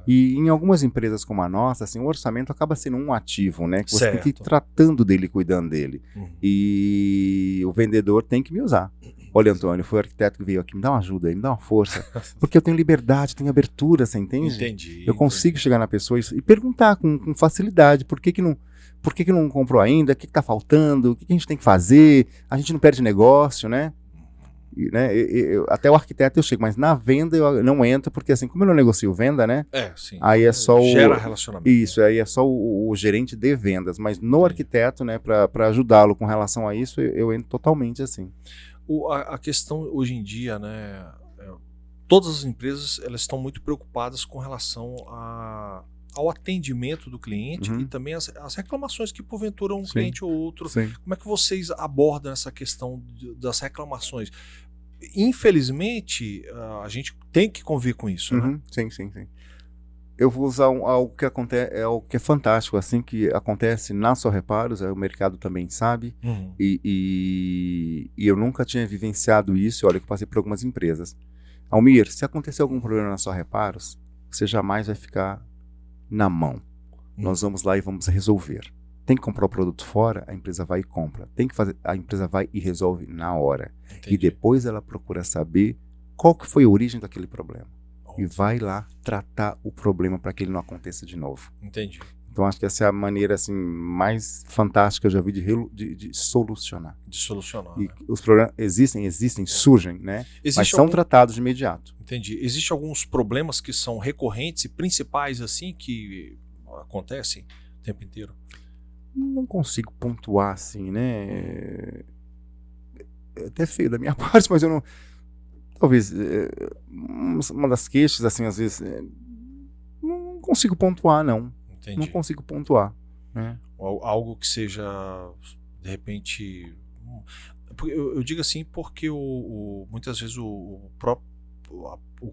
E em algumas empresas como a nossa, assim, o orçamento acaba sendo um ativo, né? Que você tem que ir tratando dele, cuidando dele. E o vendedor tem que me usar. Olha, Antônio, foi o arquiteto que veio aqui, me dá uma ajuda aí, me dá uma força. Porque eu tenho liberdade, tenho abertura, você entende? Entendi. Eu consigo chegar na pessoa e perguntar com facilidade, por que não comprou ainda, o que está faltando, o que a gente tem que fazer, a gente não perde negócio, né? Até o arquiteto eu chego, mas na venda eu não entro, porque assim, como eu não negocio venda, né? Sim. Aí é só gera relacionamento. Isso, aí é só o gerente de vendas, mas no arquiteto, né, para ajudá-lo com relação a isso, eu entro totalmente assim. A questão hoje em dia, né, todas as empresas elas estão muito preocupadas com relação ao atendimento do cliente e também as reclamações que porventura um cliente ou outro. Sim. Como é que vocês abordam essa questão das reclamações? Infelizmente, a gente tem que conviver com isso, né? Sim. Eu vou usar algo que acontece, algo que é fantástico, assim, que acontece na Só Reparos, o mercado também sabe, e eu nunca tinha vivenciado isso, olha que eu passei por algumas empresas. Almir, se acontecer algum problema na Só Reparos, você jamais vai ficar na mão. Nós vamos lá e vamos resolver. Tem que comprar o produto fora, a empresa vai e compra. Tem que fazer, a empresa vai e resolve na hora. Entendi. E depois ela procura saber qual que foi a origem daquele problema. E vai lá tratar o problema para que ele não aconteça de novo. Entendi. Então acho que essa é a maneira assim mais fantástica que eu já vi de solucionar. De solucionar. E os problemas existem, surgem, né? Mas são tratados de imediato. Entendi. Existem alguns problemas que são recorrentes e principais assim que acontecem o tempo inteiro? Não consigo pontuar assim, né? É até feio da minha parte, mas eu não... Talvez uma das queixas, assim, às vezes, não consigo pontuar, não. Entendi. Não consigo pontuar. Né? Algo que seja, de repente... Eu digo assim porque muitas vezes o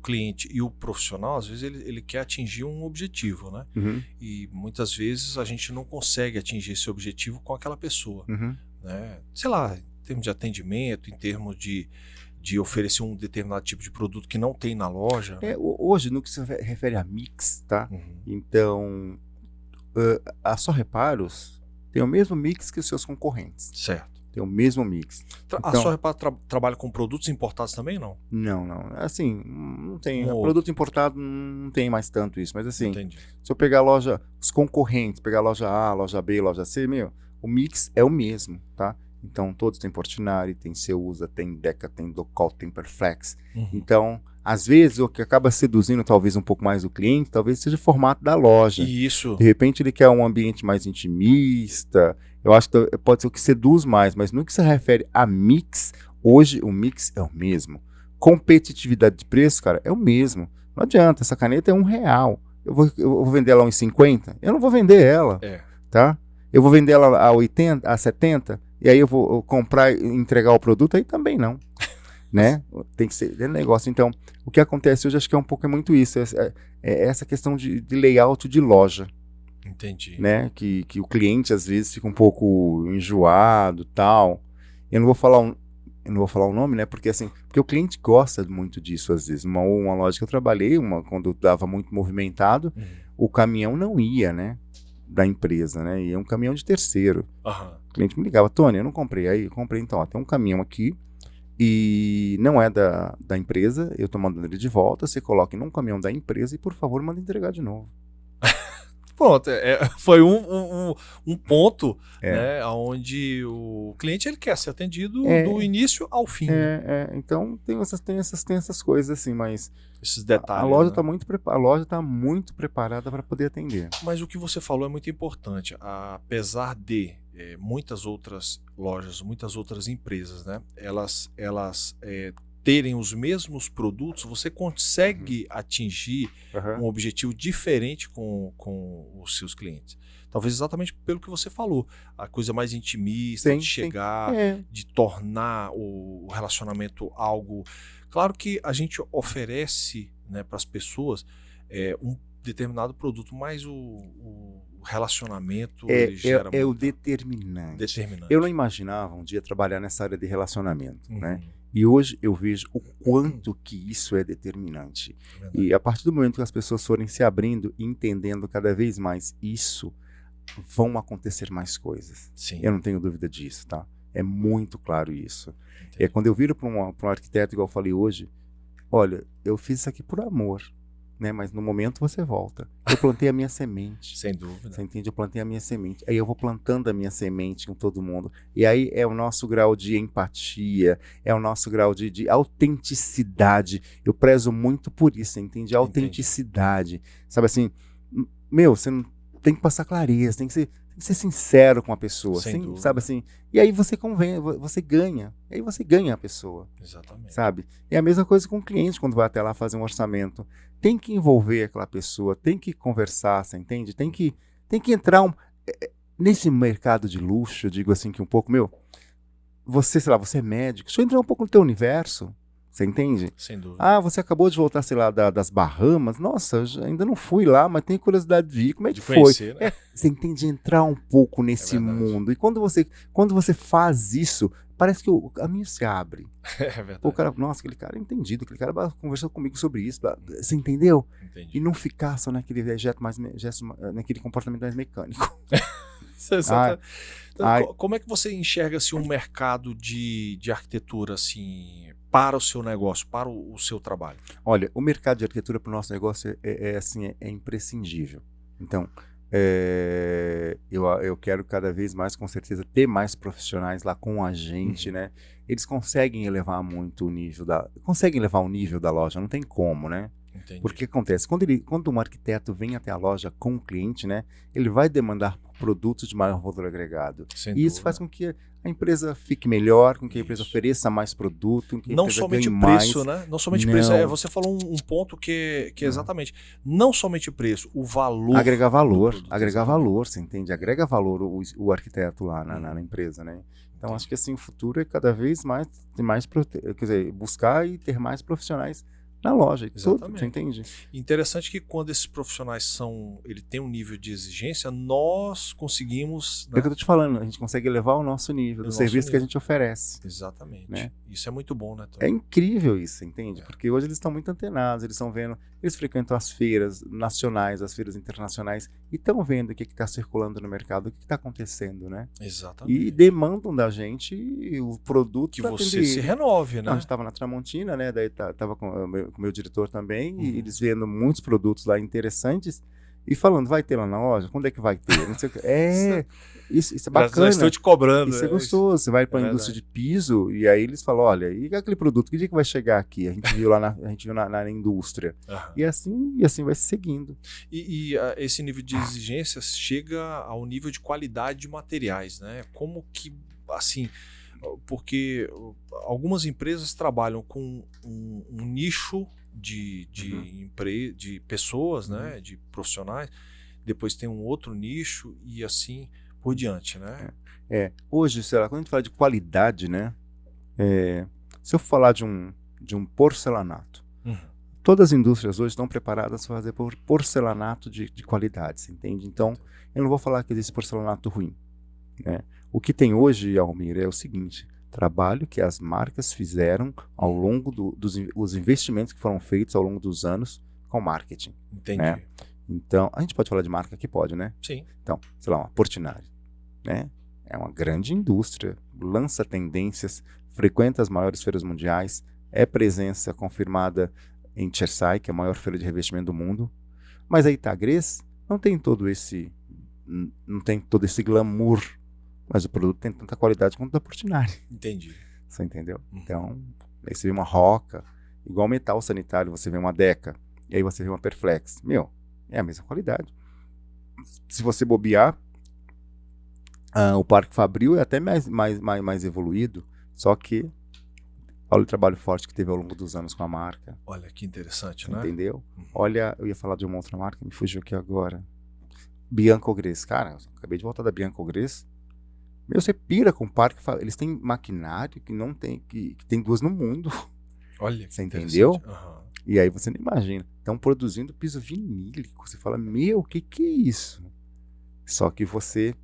cliente e o profissional, às vezes ele quer atingir um objetivo, né? Uhum, E muitas vezes a gente não consegue atingir esse objetivo com aquela pessoa, uhum. né? Sei lá, em termos de atendimento, em termos de oferecer um determinado tipo de produto que não tem na loja, né? Hoje, no que se refere a mix, tá? Uhum. Então, a Só Reparos tem o mesmo mix que os seus concorrentes. Certo. Tem o mesmo mix. A Então, Só Reparo trabalha com produtos importados também, não? não. Assim, não tem. Um ou Produto outro. importado não tem mais tanto isso. Mas assim, Entendi. se eu pegar a loja, os concorrentes, pegar a loja A, loja B, loja C, o mix é o mesmo, tá? Então, todos têm Portinari, tem Ceusa, tem Deca, tem Docol, tem Perflex. Uhum. Então, às vezes, o que acaba seduzindo talvez um pouco mais o cliente, talvez seja o formato da loja. E isso, De repente, ele quer um ambiente mais intimista. Eu acho que pode ser o que seduz mais, mas no que se refere a mix, hoje o mix é o mesmo. Competitividade de preço, cara, é o mesmo. Não adianta, essa caneta é R$1. Eu vou vender ela a 1,50? Eu não vou vender ela, tá? Eu vou vender ela a 80, a 70, e aí eu vou comprar e entregar o produto, aí também não, né? Tem que ser negócio. Então, o que acontece hoje, acho que é muito isso, é essa questão de layout de loja. entendi. Né? Que o cliente às vezes fica um pouco enjoado, tal. Eu não vou falar o nome, né? Porque assim, porque o cliente gosta muito disso às vezes. Uma loja que eu trabalhei, quando estava muito movimentado, o caminhão não ia, né? Da empresa, né? Ia um caminhão de terceiro. Uhum. O cliente me ligava, Tony, eu não comprei. Aí eu comprei, então, ó, tem um caminhão aqui e não é da empresa, eu tô mandando ele de volta, você coloque num caminhão da empresa e por favor manda entregar de novo. Pronto, foi um ponto, É. né, onde o cliente ele quer ser atendido do início ao fim, né? Então tem essas coisas assim, mas Esses a detalhes, loja né? tá muito preparada para poder atender. Mas o que você falou é muito importante. Apesar de muitas outras lojas, muitas outras empresas, né, elas terem os mesmos produtos, você consegue atingir um objetivo diferente com os seus clientes. Talvez exatamente pelo que você falou, a coisa mais intimista, de chegar, de tornar o relacionamento algo... Claro que a gente oferece, né, para as pessoas um determinado produto, mas o relacionamento ele gera o determinante. Eu não imaginava um dia trabalhar nessa área de relacionamento, né? E hoje eu vejo o quanto que isso é determinante. E a partir do momento que as pessoas forem se abrindo e entendendo cada vez mais isso, vão acontecer mais coisas. Sim. Eu não tenho dúvida disso, tá? É muito claro isso. Quando eu viro para um arquiteto, igual eu falei hoje, olha, eu fiz isso aqui por amor, né? Mas no momento você volta. Eu plantei a minha semente. Sem dúvida. Você entende? Eu plantei a minha semente. Aí eu vou plantando a minha semente com todo mundo. E aí é o nosso grau de empatia, é o nosso grau de autenticidade. Eu prezo muito por isso, você entende? A autenticidade. Sabe assim, você não tem que passar clareza, tem que ser sincero com a pessoa. Sem dúvida. Sabe assim? E aí você você ganha. E aí você ganha a pessoa. Exatamente. Sabe? É a mesma coisa com o cliente quando vai até lá fazer um orçamento. Tem que envolver aquela pessoa, tem que conversar, você entende? Tem que entrar nesse mercado de luxo, eu digo assim que um pouco, você, sei lá, você é médico, deixa eu entrar um pouco no teu universo, você entende? Sem dúvida. Ah, você acabou de voltar, sei lá, das Bahamas, nossa, eu ainda não fui lá, mas tenho curiosidade de ir, como é que foi? Conhecer, né? Você entende? Entrar um pouco nesse mundo, e quando você faz isso, parece que o caminho se abre. É verdade. O cara, nossa, aquele cara é entendido, aquele cara conversou comigo sobre isso, você entendeu? Entendi. E não ficar só naquele naquele comportamento mais mecânico. Como é que você enxerga assim, um mercado de arquitetura assim, para o seu negócio, para o seu trabalho? Olha, o mercado de arquitetura para o nosso negócio é imprescindível. Então, eu quero cada vez mais, com certeza, ter mais profissionais lá com a gente, né? Eles conseguem elevar muito o nível conseguem elevar o nível da loja, não tem como, né? Entendi. Porque acontece, quando um arquiteto vem até a loja com o cliente, né, ele vai demandar produtos de maior valor agregado. Sem E isso dúvida. faz com que a empresa fique melhor, com que a empresa Isso. ofereça mais produto, com que a Não empresa somente ganhe o preço, mais. né? Não somente Não. preço. Você falou um ponto que é Não. exatamente. Não somente o preço, o valor. Agregar valor, do produto, agregar exatamente. valor, você entende? Agrega valor o arquiteto lá na empresa, né? Então, acho que assim, o futuro é cada vez mais, quer dizer, buscar e ter mais profissionais na loja, e tudo, Exatamente. você entende? Interessante que quando esses profissionais ele tem um nível de exigência, nós conseguimos, É o né, que eu tô te falando, a gente consegue elevar o nosso nível, do nosso serviço que a nível. gente oferece. Exatamente. Né? Isso é muito bom, né, É Tony? incrível isso, entende? Porque hoje eles estão muito antenados, eles estão vendo, eles frequentam as feiras nacionais, as feiras internacionais, e estão vendo o que está circulando no mercado, o que está acontecendo, né? Exatamente. E demandam da gente o produto Que pra você atender se ele. renove, Não, né? a gente estava na Tramontina, né? Daí tava com o meu diretor também, Uhum. e eles vendo muitos produtos lá interessantes e falando, vai ter lá na loja? Quando é que vai ter? Não sei o que. Isso é Já bacana. estou te cobrando. Isso é gostoso. Você vai para a indústria de piso e aí eles falam, olha, e aquele produto, que dia que vai chegar aqui? A gente viu lá na indústria. Aham. E assim vai se seguindo. Esse nível de exigência chega ao nível de qualidade de materiais, né? Como que, assim, porque algumas empresas trabalham com um nicho de pessoas, né? De profissionais, depois tem um outro nicho e assim por diante, né? Hoje, sei lá, quando a gente fala de qualidade, né? Se eu falar de um porcelanato, todas as indústrias hoje estão preparadas para fazer porcelanato de qualidade, você entende? Então, eu não vou falar que existe porcelanato ruim, né? O que tem hoje, Almir, é o seguinte: trabalho que as marcas fizeram ao longo dos investimentos que foram feitos ao longo dos anos com marketing. Entendi. Né? Então, a gente pode falar de marca aqui? Pode, né? Sim. Então, sei lá, uma Portinari, né? É uma grande indústria, lança tendências, frequenta as maiores feiras mundiais, é presença confirmada em Chersai, que é a maior feira de revestimento do mundo. Mas a Itagres não tem todo esse glamour, mas o produto tem tanta qualidade quanto o da Portinari. Entendi. Você entendeu? Então, aí você vê uma Roca, igual metal sanitário, você vê uma Deca, e aí você vê uma Perflex. Meu, é a mesma qualidade. Se você bobear, o Parque Fabril é até mais evoluído, só que olha o trabalho forte que teve ao longo dos anos com a marca. Olha que interessante, Você né? entendeu? Olha, eu ia falar de uma outra marca, me fugiu aqui agora. Bianco Gres. Cara, eu acabei de voltar da Bianco Gres. Meu, você pira com o Parque Fabril. Eles têm maquinário que não tem, que tem duas no mundo. Olha, você entendeu? Uhum. E aí você não imagina. Estão produzindo piso vinílico. Você fala, meu, o que é isso? Só que você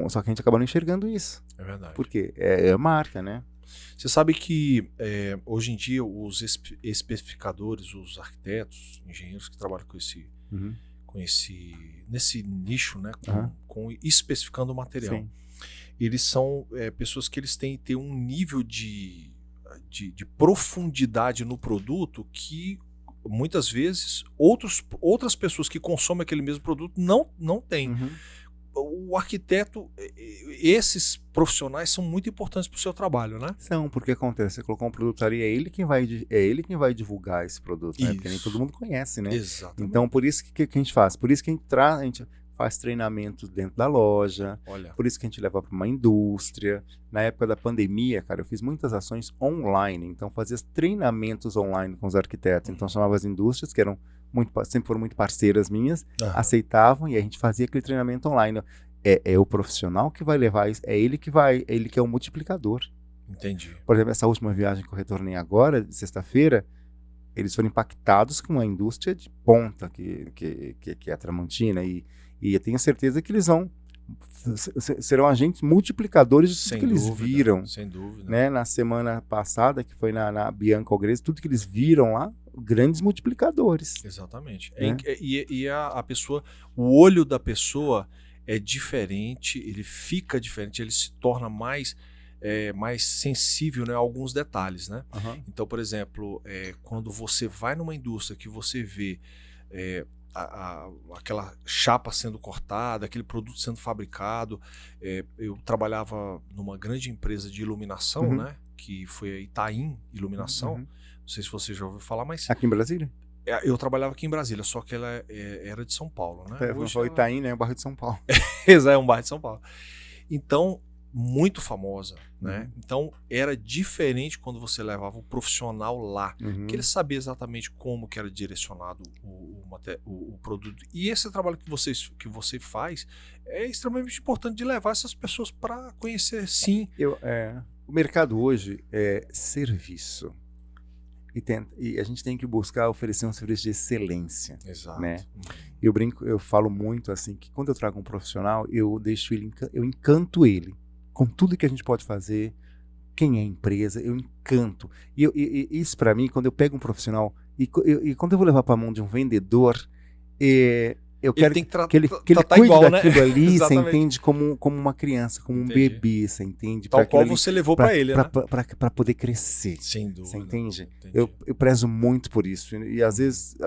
só que a gente acaba não enxergando isso. É verdade. Porque é a marca, né? Você sabe que hoje em dia os especificadores, os arquitetos, engenheiros que trabalham nesse nicho, né, com especificando o material, Sim. eles são pessoas que eles têm que ter um nível de profundidade no produto que muitas vezes outras pessoas que consomem aquele mesmo produto não têm. O arquiteto, esses profissionais são muito importantes para o seu trabalho, né? São, porque acontece, você colocou um produto ali, é ele quem vai divulgar esse produto, né? Porque nem todo mundo conhece, né? Exatamente. Então, por isso que a gente faz, por isso que a gente faz treinamentos dentro da loja, por isso que a gente leva para uma indústria. Na época da pandemia, cara, eu fiz muitas ações online, então fazia treinamentos online com os arquitetos, então chamava as indústrias, que sempre foram muito parceiras minhas, aceitavam e a gente fazia aquele treinamento online. É o profissional que vai levar isso, ele que é o multiplicador. Entendi. Por exemplo, essa última viagem que eu retornei agora, de sexta-feira, eles foram impactados com uma indústria de ponta, que é a Tramontina, e eu tenho certeza que eles serão agentes multiplicadores de tudo que eles viram. Sem dúvida. Né? Na semana passada, que foi na Bianco Gres, tudo que eles viram lá, grandes multiplicadores. Exatamente. Né? E a pessoa, o olho da pessoa é diferente, ele fica diferente, ele se torna mais sensível, né, a alguns detalhes, né? Então, por exemplo, quando você vai numa indústria que você vê aquela chapa sendo cortada, aquele produto sendo fabricado. Eu trabalhava numa grande empresa de iluminação, né, que foi a Itaim Iluminação, Não sei se você já ouviu falar, mas Aqui em Brasília? eu trabalhava aqui em Brasília, só que ela era de São Paulo, né? Foi ela... Itaim, né? O bairro de São Paulo. É um bairro de São Paulo. Então, muito famosa, né? Uhum. Então, era diferente quando você levava o profissional lá, Uhum. porque ele sabia exatamente como que era direcionado o produto. E esse trabalho que você faz é extremamente importante de levar essas pessoas para conhecer, sim. O mercado hoje é serviço. E a gente tem que buscar oferecer um serviço de excelência. Exato. Né? Eu falo muito assim, que quando eu trago um profissional, eu encanto ele com tudo que a gente pode fazer, quem é a empresa, eu encanto. E isso para mim, quando eu pego um profissional, e quando eu vou levar para a mão de um vendedor, eu quero que ele cuide igual, daquilo, né? Ali, você Exatamente. entende, como uma criança, como um bebê, você entende? Tal qual você levou para ele, né? Para poder crescer. Sem dúvida. Você entende? Eu prezo muito por isso. E às vezes,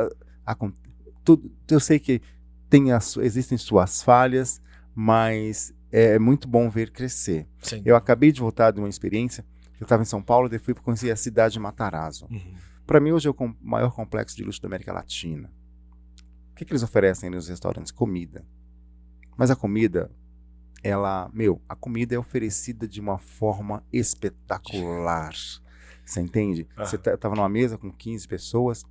eu sei que existem suas falhas, mas é muito bom ver crescer. Eu acabei de voltar de uma experiência, eu estava em São Paulo e fui conhecer a cidade de Matarazzo. Para mim, hoje é o maior complexo de luxo da América Latina. O que eles oferecem nos restaurantes? Comida. Mas a comida, a comida é oferecida de uma forma espetacular. Você entende? Você estava numa mesa com 15 pessoas,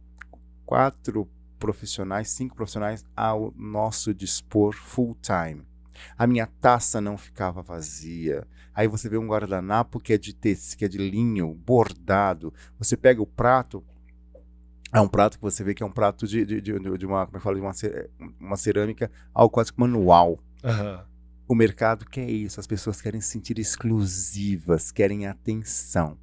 5 profissionais ao nosso dispor full time. A minha taça não ficava vazia. Aí você vê um guardanapo que é de tecido, que é de linho, bordado. Você pega o prato, é um prato que você vê que é um prato de uma, como eu falo, de uma cerâmica, algo quase manual. O mercado quer isso, as pessoas querem se sentir exclusivas, querem atenção.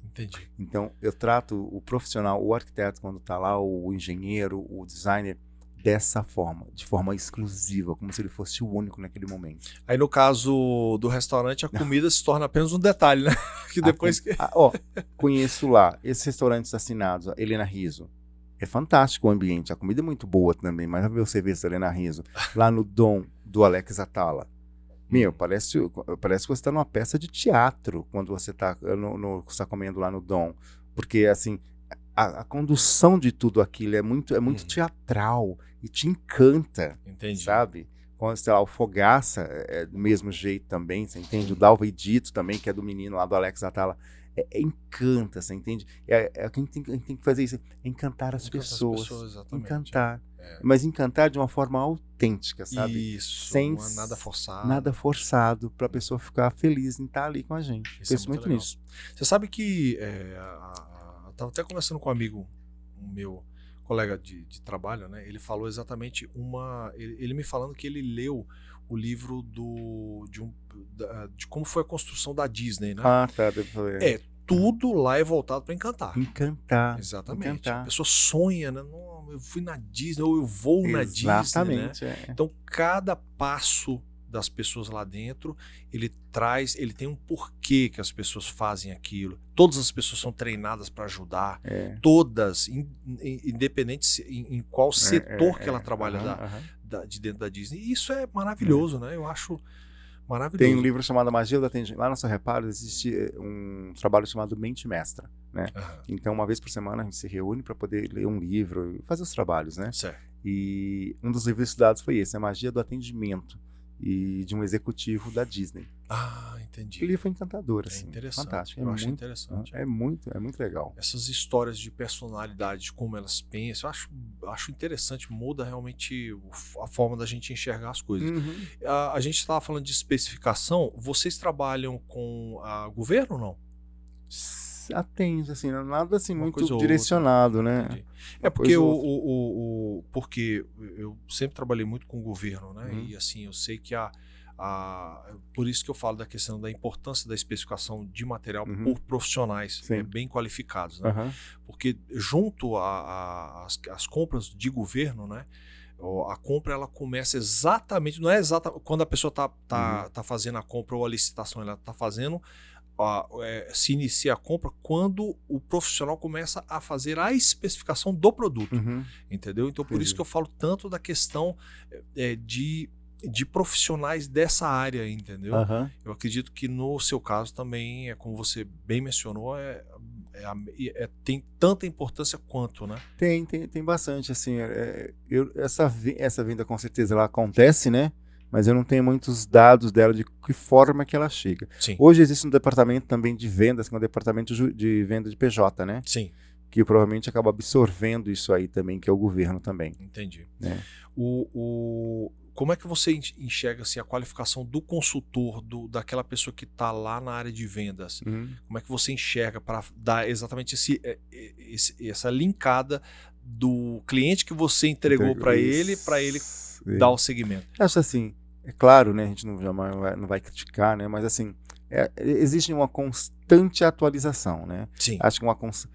Entendi. Então, eu trato o profissional, o arquiteto, quando está lá, o engenheiro, o designer, dessa forma, de forma exclusiva, como se ele fosse o único naquele momento. Aí, no caso do restaurante, a comida se torna apenas um detalhe, né? Que depois conheço lá, esses restaurantes assinados, a Helena Rizzo. É fantástico o ambiente, a comida é muito boa também, mas você vê essa Helena Rizzo, lá no Dom, do Alex Atala. Parece que você está numa peça de teatro quando você está comendo lá no Dom. Porque, assim, a condução de tudo aquilo é muito teatral e te encanta. Entendi. Sabe? Quando, sei lá, o Fogaça é do mesmo jeito também, você entende? O Dalva e Dito também, que é do menino lá do Alex Atala. Encanta, você entende? Quem tem que fazer isso, encantar as pessoas. Encantar. Mas encantar de uma forma autêntica, sabe? Isso, sem não é nada forçado. Nada forçado, para a pessoa ficar feliz em estar ali com a gente. Penso muito nisso. Você sabe que eu estava até conversando com um meu colega de trabalho, né? Ele falou exatamente ele me falando que ele leu o livro de como foi a construção da Disney, né? Ah, tá, deve ver. Tudo lá é voltado para encantar. Encantar. Exatamente. Encantar. A pessoa sonha, né? Não, eu fui na Disney, ou eu vou na Disney. Exatamente. Né? Então, cada passo das pessoas lá dentro, ele tem um porquê que as pessoas fazem aquilo. Todas as pessoas são treinadas para ajudar. Todas, independente em qual setor que ela trabalha de dentro da Disney. E isso é maravilhoso, né? Eu acho maravilhoso. Tem um livro chamado Magia do Atendimento. Lá no São Reparo existe um trabalho chamado Mente Mestra, né? Então, uma vez por semana a gente se reúne para poder ler um livro e fazer os trabalhos, né? Certo. E um dos livros estudados foi esse, A Magia do Atendimento, e de um executivo da Disney. Ah, entendi. O livro foi encantador, assim. Interessante. Fantástico. Eu acho interessante. É muito legal. Essas histórias de personalidade, de como elas pensam, eu acho interessante, muda realmente a forma da gente enxergar as coisas. A gente estava falando de especificação, vocês trabalham com governo ou não? Atende, assim, nada assim muito direcionado, outra, né? Entendi. Porque eu sempre trabalhei muito com o governo, né? E assim, eu sei que por isso que eu falo da questão da importância da especificação de material por profissionais bem qualificados, né? Porque junto às compras de governo, né? A compra ela começa exatamente, não é exatamente quando a pessoa tá fazendo a compra ou a licitação, ela está fazendo. Se inicia a compra quando o profissional começa a fazer a especificação do produto, entendeu? Então, por isso que eu falo tanto da questão de profissionais dessa área, entendeu? Eu acredito que no seu caso também, como você bem mencionou, tem tanta importância quanto, né? Tem bastante, assim, essa venda com certeza ela acontece, né? Mas eu não tenho muitos dados dela de que forma que ela chega. Sim. Hoje existe um departamento também de vendas, que é um departamento de venda de PJ, né? Sim. Que provavelmente acaba absorvendo isso aí também, que é o governo também. Entendi. Né? Como é que você enxerga assim, a qualificação do consultor, daquela pessoa que está lá na área de vendas? Como é que você enxerga para dar exatamente essa linkada do cliente que você entregou para ele dar o segmento? Acho assim, é claro, né, a gente não vai criticar, né, mas assim, existe uma constante atualização, né? Sim. Acho que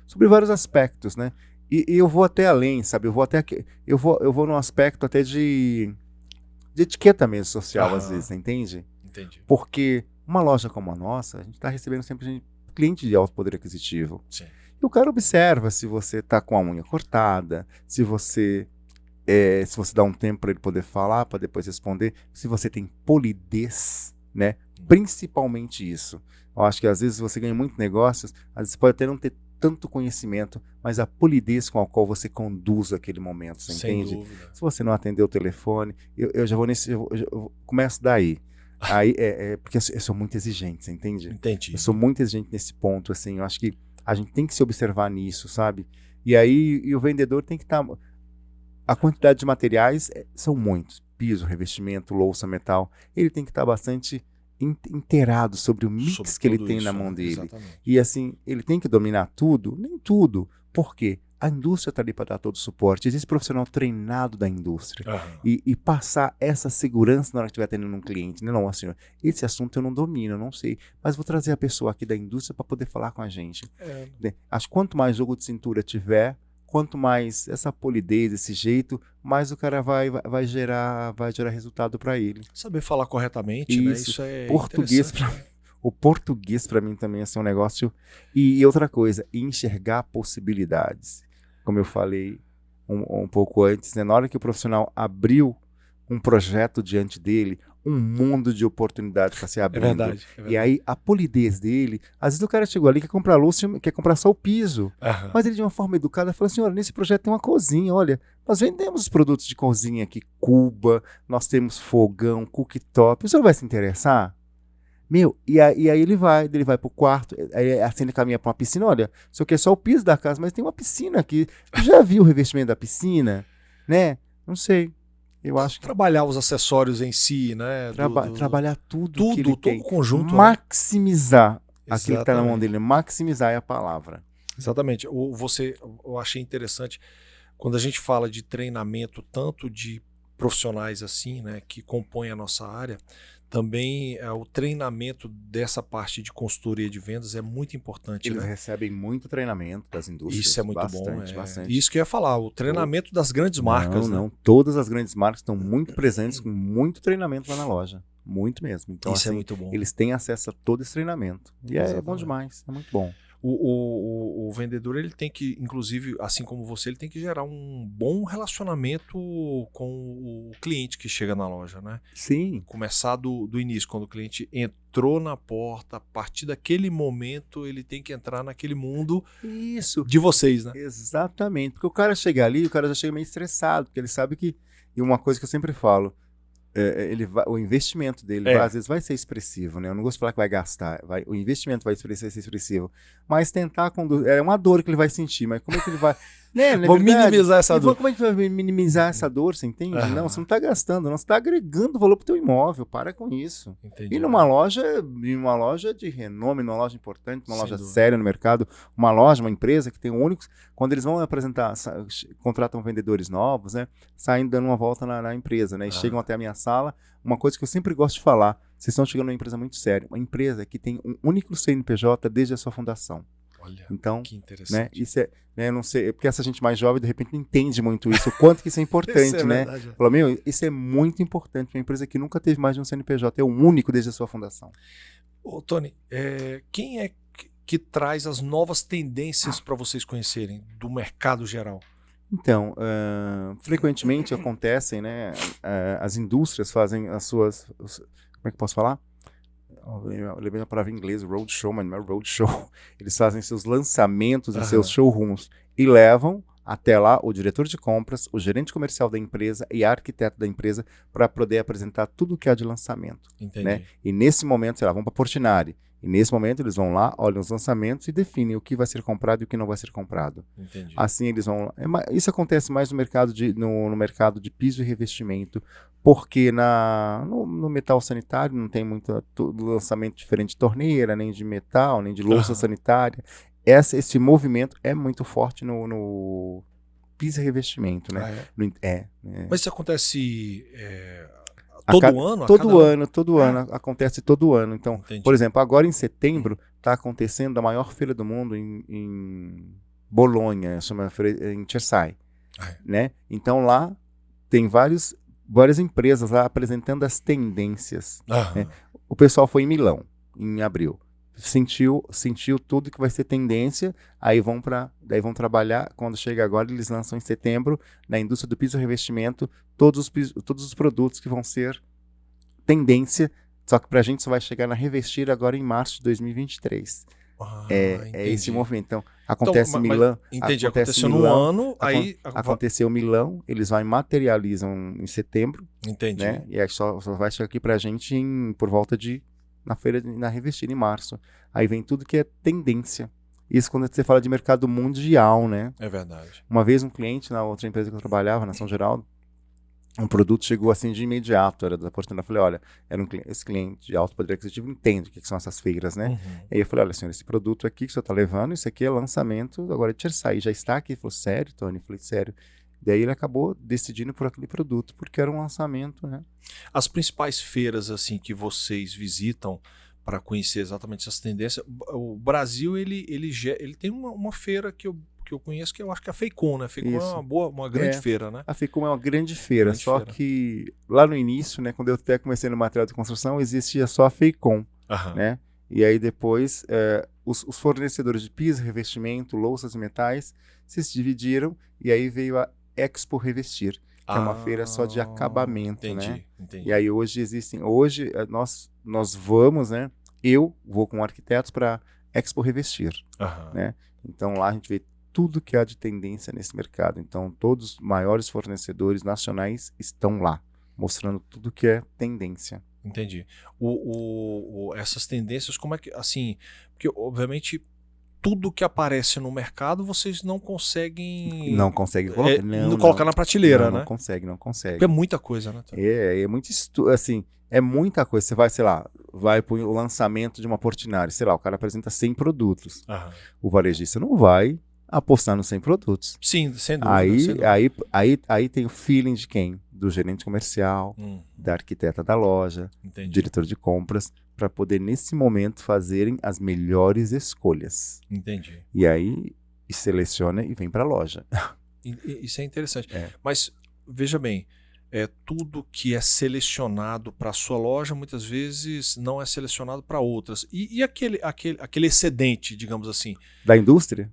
sobre vários aspectos, né? E eu vou até além, sabe? Eu vou num aspecto até de etiqueta mesmo social, às vezes, entende? Entendi. Porque uma loja como a nossa, a gente está recebendo sempre cliente de alto poder aquisitivo. Sim. E o cara observa se você está com a unha cortada, se você dá um tempo para ele poder falar, para depois responder, se você tem polidez, né? Principalmente isso. Eu acho que às vezes você ganha muito negócios, às vezes pode até não ter tanto conhecimento, mas a polidez com a qual você conduz aquele momento, você entende? Sem dúvida. Se você não atender o telefone, eu já vou eu começo daí. Aí porque eu sou muito exigente, você entende? Entendi. Eu sou muito exigente nesse ponto, assim, eu acho que a gente tem que se observar nisso, sabe? E aí o vendedor tem que estar... A quantidade de materiais são muitos. Piso, revestimento, louça, metal. Ele tem que estar bastante inteirado sobre o mix que ele tem na mão dele. Exatamente. E assim, ele tem que dominar tudo? Nem tudo. Por quê? A indústria está ali para dar todo o suporte. Existe profissional treinado da indústria. E passar essa segurança na hora que estiver atendendo um cliente. Não, assim, esse assunto eu não domino, eu não sei. Mas vou trazer a pessoa aqui da indústria para poder falar com a gente. Acho que quanto mais jogo de cintura tiver, quanto mais essa polidez, esse jeito, mais o cara vai gerar resultado para ele. Saber falar corretamente, né? Isso é português. O português para mim também é um negócio. E outra coisa, enxergar possibilidades. Como eu falei um pouco antes, né? Na hora que o profissional abriu um projeto diante dele, um mundo de oportunidades para se abrindo. É verdade. E aí a polidez dele, às vezes o cara chegou ali, quer comprar luz, quer comprar só o piso. Mas ele de uma forma educada falou assim, olha, nesse projeto tem uma cozinha, olha, nós vendemos os produtos de cozinha aqui, cuba, nós temos fogão, cooktop, o senhor vai se interessar? Meu, e aí ele vai pro quarto, aí assim ele caminha pra uma piscina, olha, isso aqui é só o piso da casa, mas tem uma piscina aqui, já viu o revestimento da piscina? Né? Não sei. Eu acho que trabalhar os acessórios em si, né? Trabalhar tudo que ele todo tem. o conjunto. Maximizar né? aquilo que está na mão dele. Maximizar é a palavra. Exatamente. Eu achei interessante quando a gente fala de treinamento, tanto de profissionais assim, né, que compõem a nossa área, também o treinamento dessa parte de consultoria de vendas é muito importante. Eles né? recebem muito treinamento das indústrias. Isso é muito bastante, bom. Bastante. Isso que eu ia falar, o treinamento das grandes marcas. Não. Né? Todas as grandes marcas estão muito presentes com muito treinamento lá na loja. Muito mesmo. Então, isso assim, é muito bom. Eles têm acesso a todo esse treinamento. E é bom demais, é muito bom. O vendedor, ele tem que, inclusive, assim como você, ele tem que gerar um bom relacionamento com o cliente que chega na loja, né? Sim. Começar do início, quando o cliente entrou na porta, a partir daquele momento, ele tem que entrar naquele mundo de vocês, né? Exatamente. Porque o cara chega ali, o cara já chega meio estressado, porque ele sabe que, e uma coisa que eu sempre falo, o investimento dele às vezes vai ser expressivo, né? Eu não gosto de falar que vai gastar, o investimento vai ser expressivo, mas tentar conduzir, é uma dor que ele vai sentir, mas como é que ele vai... né? Vou minimizar essa dor. Como é que vai minimizar essa dor, você entende? Não, você não está gastando, não, você está agregando valor para o teu imóvel, para com isso. Entendi. E numa loja de renome, numa loja importante, uma loja séria no mercado, uma empresa que tem únicos, quando eles vão apresentar, contratam vendedores novos, né? Saem dando uma volta na empresa, né? E chegam até a minha sala, uma coisa que eu sempre gosto de falar, vocês estão chegando numa empresa muito séria, uma empresa que tem um único CNPJ desde a sua fundação. Olha, então, que interessante. Né, isso né, eu não sei, porque essa gente mais jovem de repente não entende muito isso, o quanto que isso é importante, né? Verdade. Fala, meu, isso é muito importante, uma empresa que nunca teve mais de um CNPJ, é o único desde a sua fundação. Ô, Tony, quem é que traz as novas tendências para vocês conhecerem do mercado geral? Então, frequentemente acontecem, né? As indústrias fazem as suas, como é que eu posso falar? eu lembrei a palavra em inglês, roadshow, mas não é roadshow. Eles fazem seus lançamentos em seus showrooms e levam até lá o diretor de compras, o gerente comercial da empresa e a arquiteta da empresa para poder apresentar tudo o que há de lançamento. Entendi. Né? E nesse momento, sei lá, vão para Portinari. E nesse momento eles vão lá, olham os lançamentos e definem o que vai ser comprado e o que não vai ser comprado. Entendi. Assim eles vão... Isso acontece mais no mercado no mercado de piso e revestimento, porque no metal sanitário não tem muito lançamento diferente de torneira, nem de metal, nem de louça sanitária. Esse movimento é muito forte no piso e revestimento, né? Mas isso acontece todo ano? Todo ano, acontece todo ano. Então, Entendi. por exemplo, agora em setembro está acontecendo a maior feira do mundo em Bolonha, chama em Cersaie, né? Então lá tem várias empresas lá apresentando as tendências. Né? O pessoal foi em Milão, em abril. Sentiu tudo que vai ser tendência, daí vão trabalhar, quando chega agora eles lançam em setembro, na indústria do piso e revestimento, todos os produtos que vão ser tendência, só que pra gente só vai chegar na Revestir agora em março de 2023. É esse movimento. Então, acontece em Milão. Entendi, aconteceu no ano, aí... Aconteceu Milão, eles materializam em setembro. Entendi. Né? E aí só vai chegar aqui pra gente por volta de na feira, na Revestir, em março. Aí vem tudo que é tendência. Isso quando você fala de mercado mundial, né? É verdade. Uma vez um cliente na outra empresa que eu trabalhava, na São Geraldo, um produto chegou assim de imediato, era da Portela. Eu falei, olha, esse cliente de alto poder aquisitivo entende o que são essas feiras, né? Aí eu falei, olha, senhor, esse produto aqui que o senhor está levando, isso aqui é lançamento agora de Cersaie, já está aqui. Ele falou, sério, Tony? Eu falei, sério. Daí ele acabou decidindo por aquele produto, porque era um lançamento, né? As principais feiras assim que vocês visitam para conhecer exatamente essas tendências, o Brasil ele tem uma feira que eu conheço, que eu acho que é a Feicom, né? A Feicom é uma grande feira, né? A Feicom é uma grande feira, que lá no início, né, quando eu até comecei no material de construção, existia só a Feicom, né? E aí depois os fornecedores de piso, revestimento, louças e metais se dividiram e aí veio a Expo Revestir, que é uma feira só de acabamento, né? Entendi. E aí hoje nós vamos, né? Eu vou com arquitetos para Expo Revestir, né? Então lá a gente vê tudo que há de tendência nesse mercado. Então todos os maiores fornecedores nacionais estão lá, mostrando tudo que é tendência. Entendi. Essas tendências, como é que, assim, porque obviamente tudo que aparece no mercado vocês não conseguem... Não conseguem colocar. Colocar na prateleira, né? Não consegue. Porque é muita coisa, né? É muito assim, é muita coisa. Você vai, sei lá, vai para o lançamento de uma Portinari, sei lá, o cara apresenta 100 produtos. O varejista não vai apostar nos 100 produtos. Sim, sem dúvida. Aí tem o feeling de quem? Do gerente comercial, da arquiteta da loja, diretor de compras, para poder, nesse momento, fazerem as melhores escolhas. Entendi. E aí, seleciona e vem para a loja. Isso é interessante. Mas, veja bem, tudo que é selecionado para a sua loja, muitas vezes não é selecionado para outras. E aquele excedente, digamos assim? Da indústria?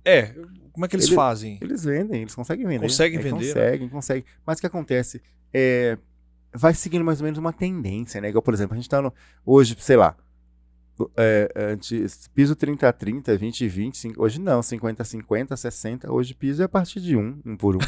Como é que eles fazem? Eles vendem, eles conseguem vender. Conseguem vender? Conseguem. Mas o que acontece? Vai seguindo mais ou menos uma tendência, né? Igual, por exemplo, a gente está hoje, sei lá, piso 30-30, 20-20, hoje não, 50-50, 60, hoje piso é a partir de 1 por 1.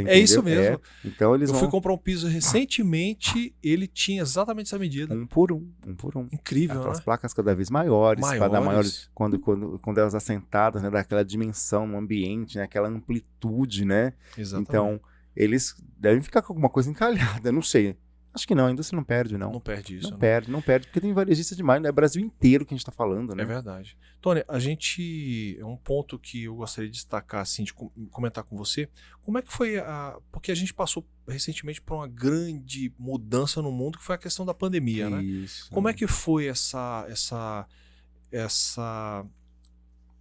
É isso mesmo. Então eu fui comprar um piso recentemente, ele tinha exatamente essa medida. 1 por 1. Incrível, as placas cada vez maiores. Para dar maiores quando elas assentadas, né, daquela dimensão no ambiente, né, aquela amplitude, né? Exatamente. Então eles devem ficar com alguma coisa encalhada, não sei. Acho que não, a indústria não perde, não. Não perde isso. Não perde, porque tem varejista demais, né? É o Brasil inteiro que a gente está falando, né? É verdade. Tony, é um ponto que eu gostaria de destacar, assim, de comentar com você. Como é que foi porque a gente passou recentemente por uma grande mudança no mundo, que foi a questão da pandemia, né? Isso. Como é que foi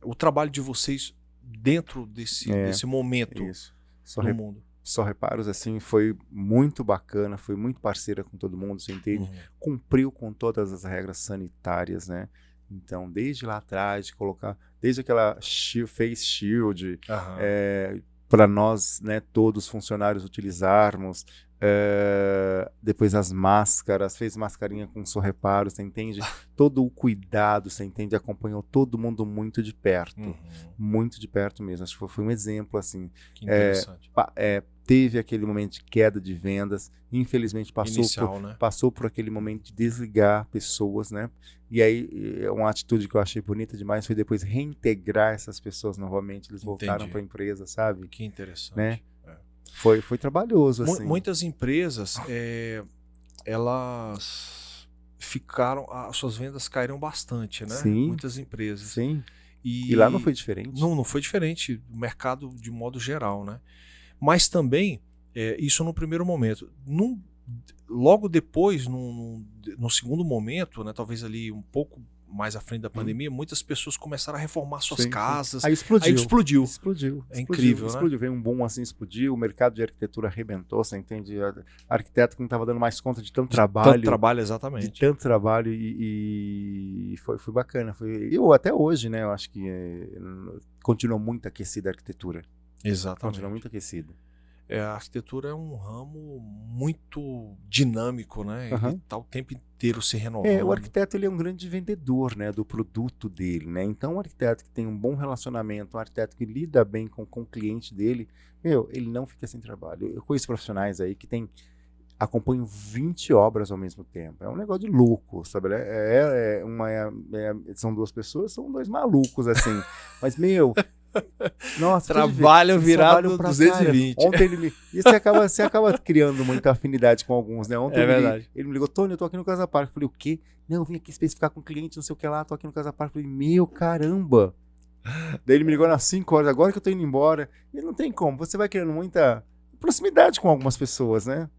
o trabalho de vocês dentro desse momento no mundo? Só reparos, assim, foi muito bacana, foi muito parceira com todo mundo, você entende? Cumpriu com todas as regras sanitárias, né? Então, desde lá atrás, desde aquela face shield, para nós, né, todos os funcionários utilizarmos, Depois as máscaras, fez mascarinha com Sorreparo, você entende? Todo o cuidado, você entende? Acompanhou todo mundo muito de perto. Muito de perto mesmo. Acho que foi um exemplo, assim. Que interessante. Teve aquele momento de queda de vendas, infelizmente Inicial, né? passou por aquele momento de desligar pessoas, né? E aí, uma atitude que eu achei bonita demais foi depois reintegrar essas pessoas novamente. Eles voltaram para a empresa, sabe? Que interessante. Né? Foi trabalhoso, assim. Muitas empresas, elas ficaram, as suas vendas caíram bastante, né? Sim. Muitas empresas. Sim. E lá não foi diferente? Não foi diferente. O mercado de modo geral, né? Mas também, isso no primeiro momento. Logo depois, no segundo momento, né, talvez ali um pouco mais à frente da pandemia, muitas pessoas começaram a reformar suas casas. Aí explodiu. É incrível, né? Explodiu. Veio um boom assim, explodiu. O mercado de arquitetura arrebentou, você entende? Arquiteto que não estava dando mais conta de tanto trabalho. Tanto trabalho, exatamente. De tanto trabalho e foi bacana. Eu até hoje, né? Eu acho que continua muito aquecida a arquitetura. Exatamente. Continua muito aquecida. A arquitetura é um ramo muito dinâmico, né? Ele está o tempo inteiro se renovando. O arquiteto ele é um grande vendedor, né, do produto dele, né? Então, um arquiteto que tem um bom relacionamento, um arquiteto que lida bem com o cliente dele, ele não fica sem trabalho. Eu conheço profissionais aí que acompanham 20 obras ao mesmo tempo. É um negócio de louco, sabe? São duas pessoas, são dois malucos, assim. Mas, nossa, trabalho virado 220. Ontem e você acaba criando muita afinidade com alguns, né? Ontem verdade. Ele me ligou, Tony, eu tô aqui no Casa Park. Eu falei, o quê? Não, eu vim aqui especificar com o cliente, não sei o que lá, tô aqui no Casa Park. Eu falei, caramba! Daí ele me ligou nas 5 horas, agora que eu tô indo embora. E não tem como, você vai criando muita proximidade com algumas pessoas, né?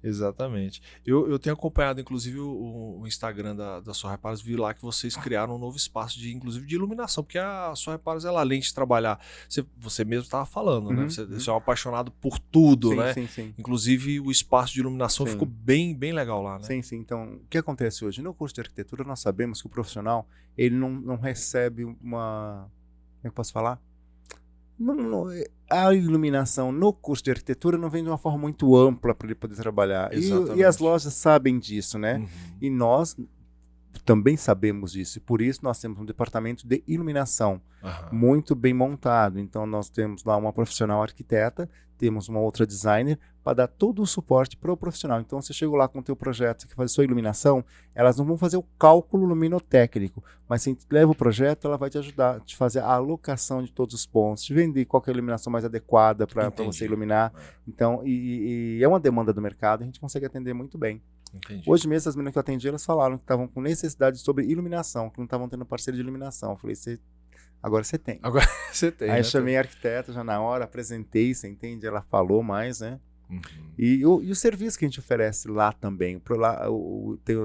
Exatamente. Eu tenho acompanhado, inclusive, o Instagram da Sorreparos, vi lá que vocês criaram um novo espaço, inclusive de iluminação, porque a Sorreparos, ela, além de trabalhar, você mesmo estava falando, né? Você é um apaixonado por tudo, né? Sim. Inclusive, o espaço de iluminação ficou bem legal lá, né? Sim. Então, o que acontece hoje? No curso de arquitetura, nós sabemos que o profissional, ele não recebe uma... Como é que eu posso falar? A iluminação no curso de arquitetura não vem de uma forma muito ampla para ele poder trabalhar. E as lojas sabem disso, né? E nós também sabemos disso. E por isso nós temos um departamento de iluminação muito bem montado. Então nós temos lá uma profissional arquiteta, temos uma outra designer para dar todo o suporte para o profissional. Então você chega lá com o teu projeto, você quer fazer sua iluminação, elas não vão fazer o cálculo luminotécnico, mas se leva o projeto, ela vai te ajudar a te fazer a alocação de todos os pontos, te vender qual que é a iluminação mais adequada para você iluminar. Então, e é uma demanda do mercado, a gente consegue atender muito bem. Entendi. Hoje mesmo, as meninas que eu atendi, elas falaram que estavam com necessidade sobre iluminação, que não estavam tendo parceiro de iluminação. Eu falei, agora você tem. Agora você tem. Aí né? chamei a arquiteta já na hora, apresentei, você entende? Ela falou mais, né? E o serviço que a gente oferece lá também.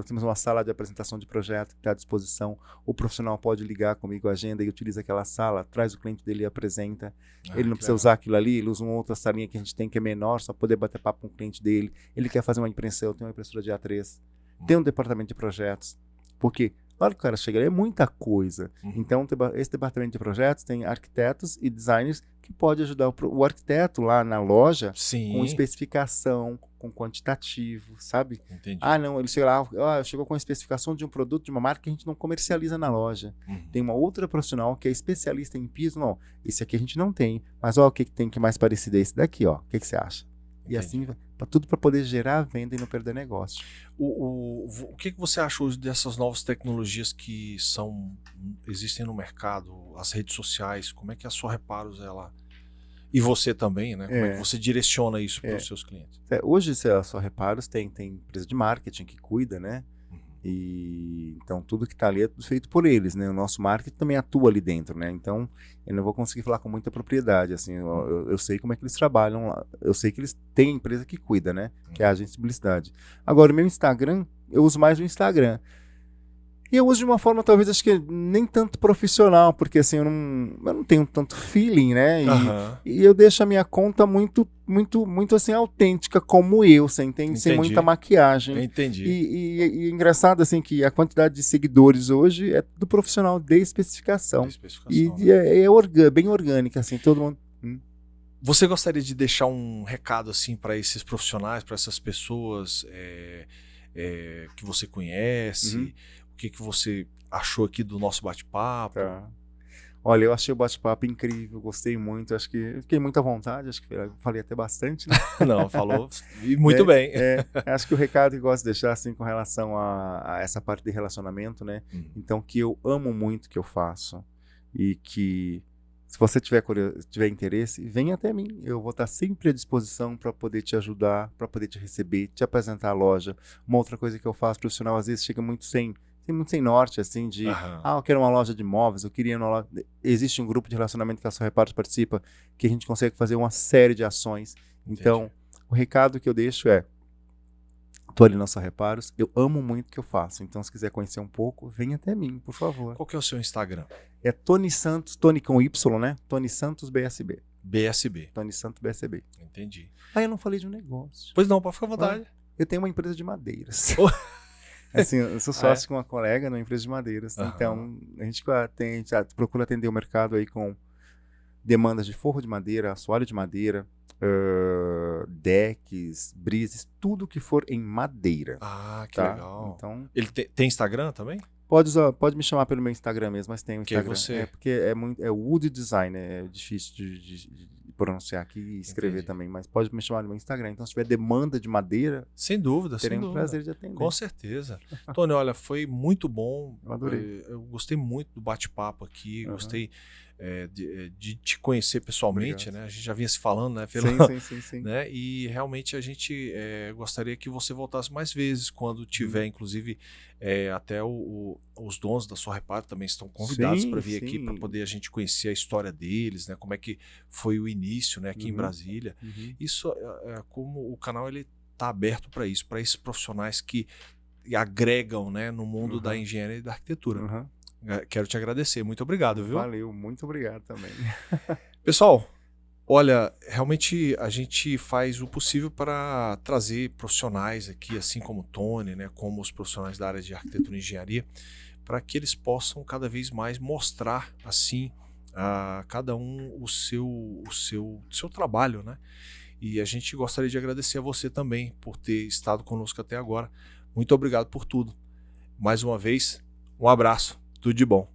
Temos uma sala de apresentação de projeto que está à disposição. O profissional pode ligar comigo, agenda, e utiliza aquela sala, traz o cliente dele e apresenta. Ele não precisa usar aquilo ali, ele usa uma outra salinha que a gente tem que é menor, só poder bater papo com o cliente dele. Ele quer fazer uma impressão, tem uma impressora de A3, tem um departamento de projetos. Porque na hora que o cara chega ali, é muita coisa. Então, esse departamento de projetos tem arquitetos e designers que pode ajudar o arquiteto lá na loja com especificação, com quantitativo, sabe? Entendi. Não, ele chega lá, chegou com a especificação de um produto de uma marca que a gente não comercializa na loja. Tem uma outra profissional que é especialista em piso, não, esse aqui a gente não tem, mas o que tem que é mais parecido é esse daqui, ó. O que você acha? Entendi. E assim, tudo para poder gerar a venda e não perder negócio. O que você acha hoje dessas novas tecnologias que existem no mercado, as redes sociais? Como é que a Sorreparos, ela... E você também, né? Como é que você direciona isso para os seus clientes? Hoje, a Sorreparos tem empresa de marketing que cuida, né? E então tudo que está ali é feito por eles, né? O nosso marketing também atua ali dentro, né? Então eu não vou conseguir falar com muita propriedade, assim. Eu sei como é que eles trabalham lá. Eu sei que eles têm empresa que cuida, né? Que é a agência de publicidade. Agora, o meu Instagram, eu uso mais o Instagram. E eu uso de uma forma, talvez, acho que nem tanto profissional, porque assim, eu não tenho tanto feeling, né? E eu deixo a minha conta muito assim, autêntica, como você entende? Sem muita maquiagem. Entendi. E engraçado, assim, que a quantidade de seguidores hoje é do profissional de especificação. E é bem orgânica, assim, todo mundo... Você gostaria de deixar um recado assim para esses profissionais, para essas pessoas que você Uhum. conhece? O que que você achou aqui do nosso bate-papo? Tá. Olha, eu achei o bate-papo incrível, gostei muito, acho que eu fiquei muito à vontade, acho que eu falei até bastante, né? Não, falou e muito Né? bem. Acho que o recado que eu gosto de deixar, assim, com relação a essa parte de relacionamento, né? Hum. Então, que eu amo muito o que eu faço e que se você tiver interesse, venha até mim. Eu vou estar sempre à disposição para poder te ajudar, para poder te receber, te apresentar a loja. Uma outra coisa que eu faço profissional, às vezes chega muito sem norte, assim, de, Aham, eu quero uma loja de imóveis, eu queria uma loja. Existe um grupo de relacionamento que a Só Reparos participa, que a gente consegue fazer uma série de ações. entendi. Então, o recado que eu deixo é: tô ali na Só Reparos, eu amo muito o que eu faço. Então, se quiser conhecer um pouco, vem até mim, por favor. Qual que é o seu Instagram? É Tony Santos, Tony com Y, né? Tony Santos BSB. BSB. Tony Santos BSB. Entendi. Ah, eu não falei de um negócio. Pois não, pode ficar à Olha, vontade. eu tenho uma empresa de madeiras. Oh, Assim, eu sou ah, é? sócio com uma colega numa empresa de madeiras. Aham. Então, a gente procura atender o mercado aí com demandas de forro de madeira, assoalho de madeira, decks, brises, tudo que for em madeira, Ah, que tá? legal. Então, Ele tem Instagram também? pode me chamar pelo meu Instagram mesmo, mas tem o Que aí Instagram. você. Porque é Wood Design, é difícil de pronunciar aqui e escrever Entendi. também, mas pode me chamar no meu Instagram. Então, se tiver demanda de madeira, Sem dúvida, sem teremos o dúvida. prazer de Com atender. certeza. Tony, olha, foi muito bom. Eu adorei. Eu gostei muito do bate-papo aqui, Aham. gostei de te conhecer pessoalmente, Obrigado. né? A gente já vinha se falando, né? Sim. Né? E realmente a gente gostaria que você voltasse mais vezes, quando tiver, Uhum. inclusive, até os donos da Só Reparo também estão convidados para Sim, vir aqui para sim. poder a gente conhecer a história deles, né? Como é que foi o início, né? Aqui em Uhum. Brasília. Uhum. Isso como o canal ele está aberto para isso, para esses profissionais que agregam, né, no mundo da Uhum. engenharia e da arquitetura. Uhum. Quero te agradecer, muito obrigado, viu? Valeu, muito obrigado também. Pessoal, olha, realmente a gente faz o possível para trazer profissionais aqui, assim como o Tony, né, como os profissionais da área de arquitetura e engenharia, para que eles possam cada vez mais mostrar assim a cada um o seu trabalho, né? E a gente gostaria de agradecer a você também por ter estado conosco até agora. Muito obrigado por tudo. Mais uma vez, um abraço, tudo de bom.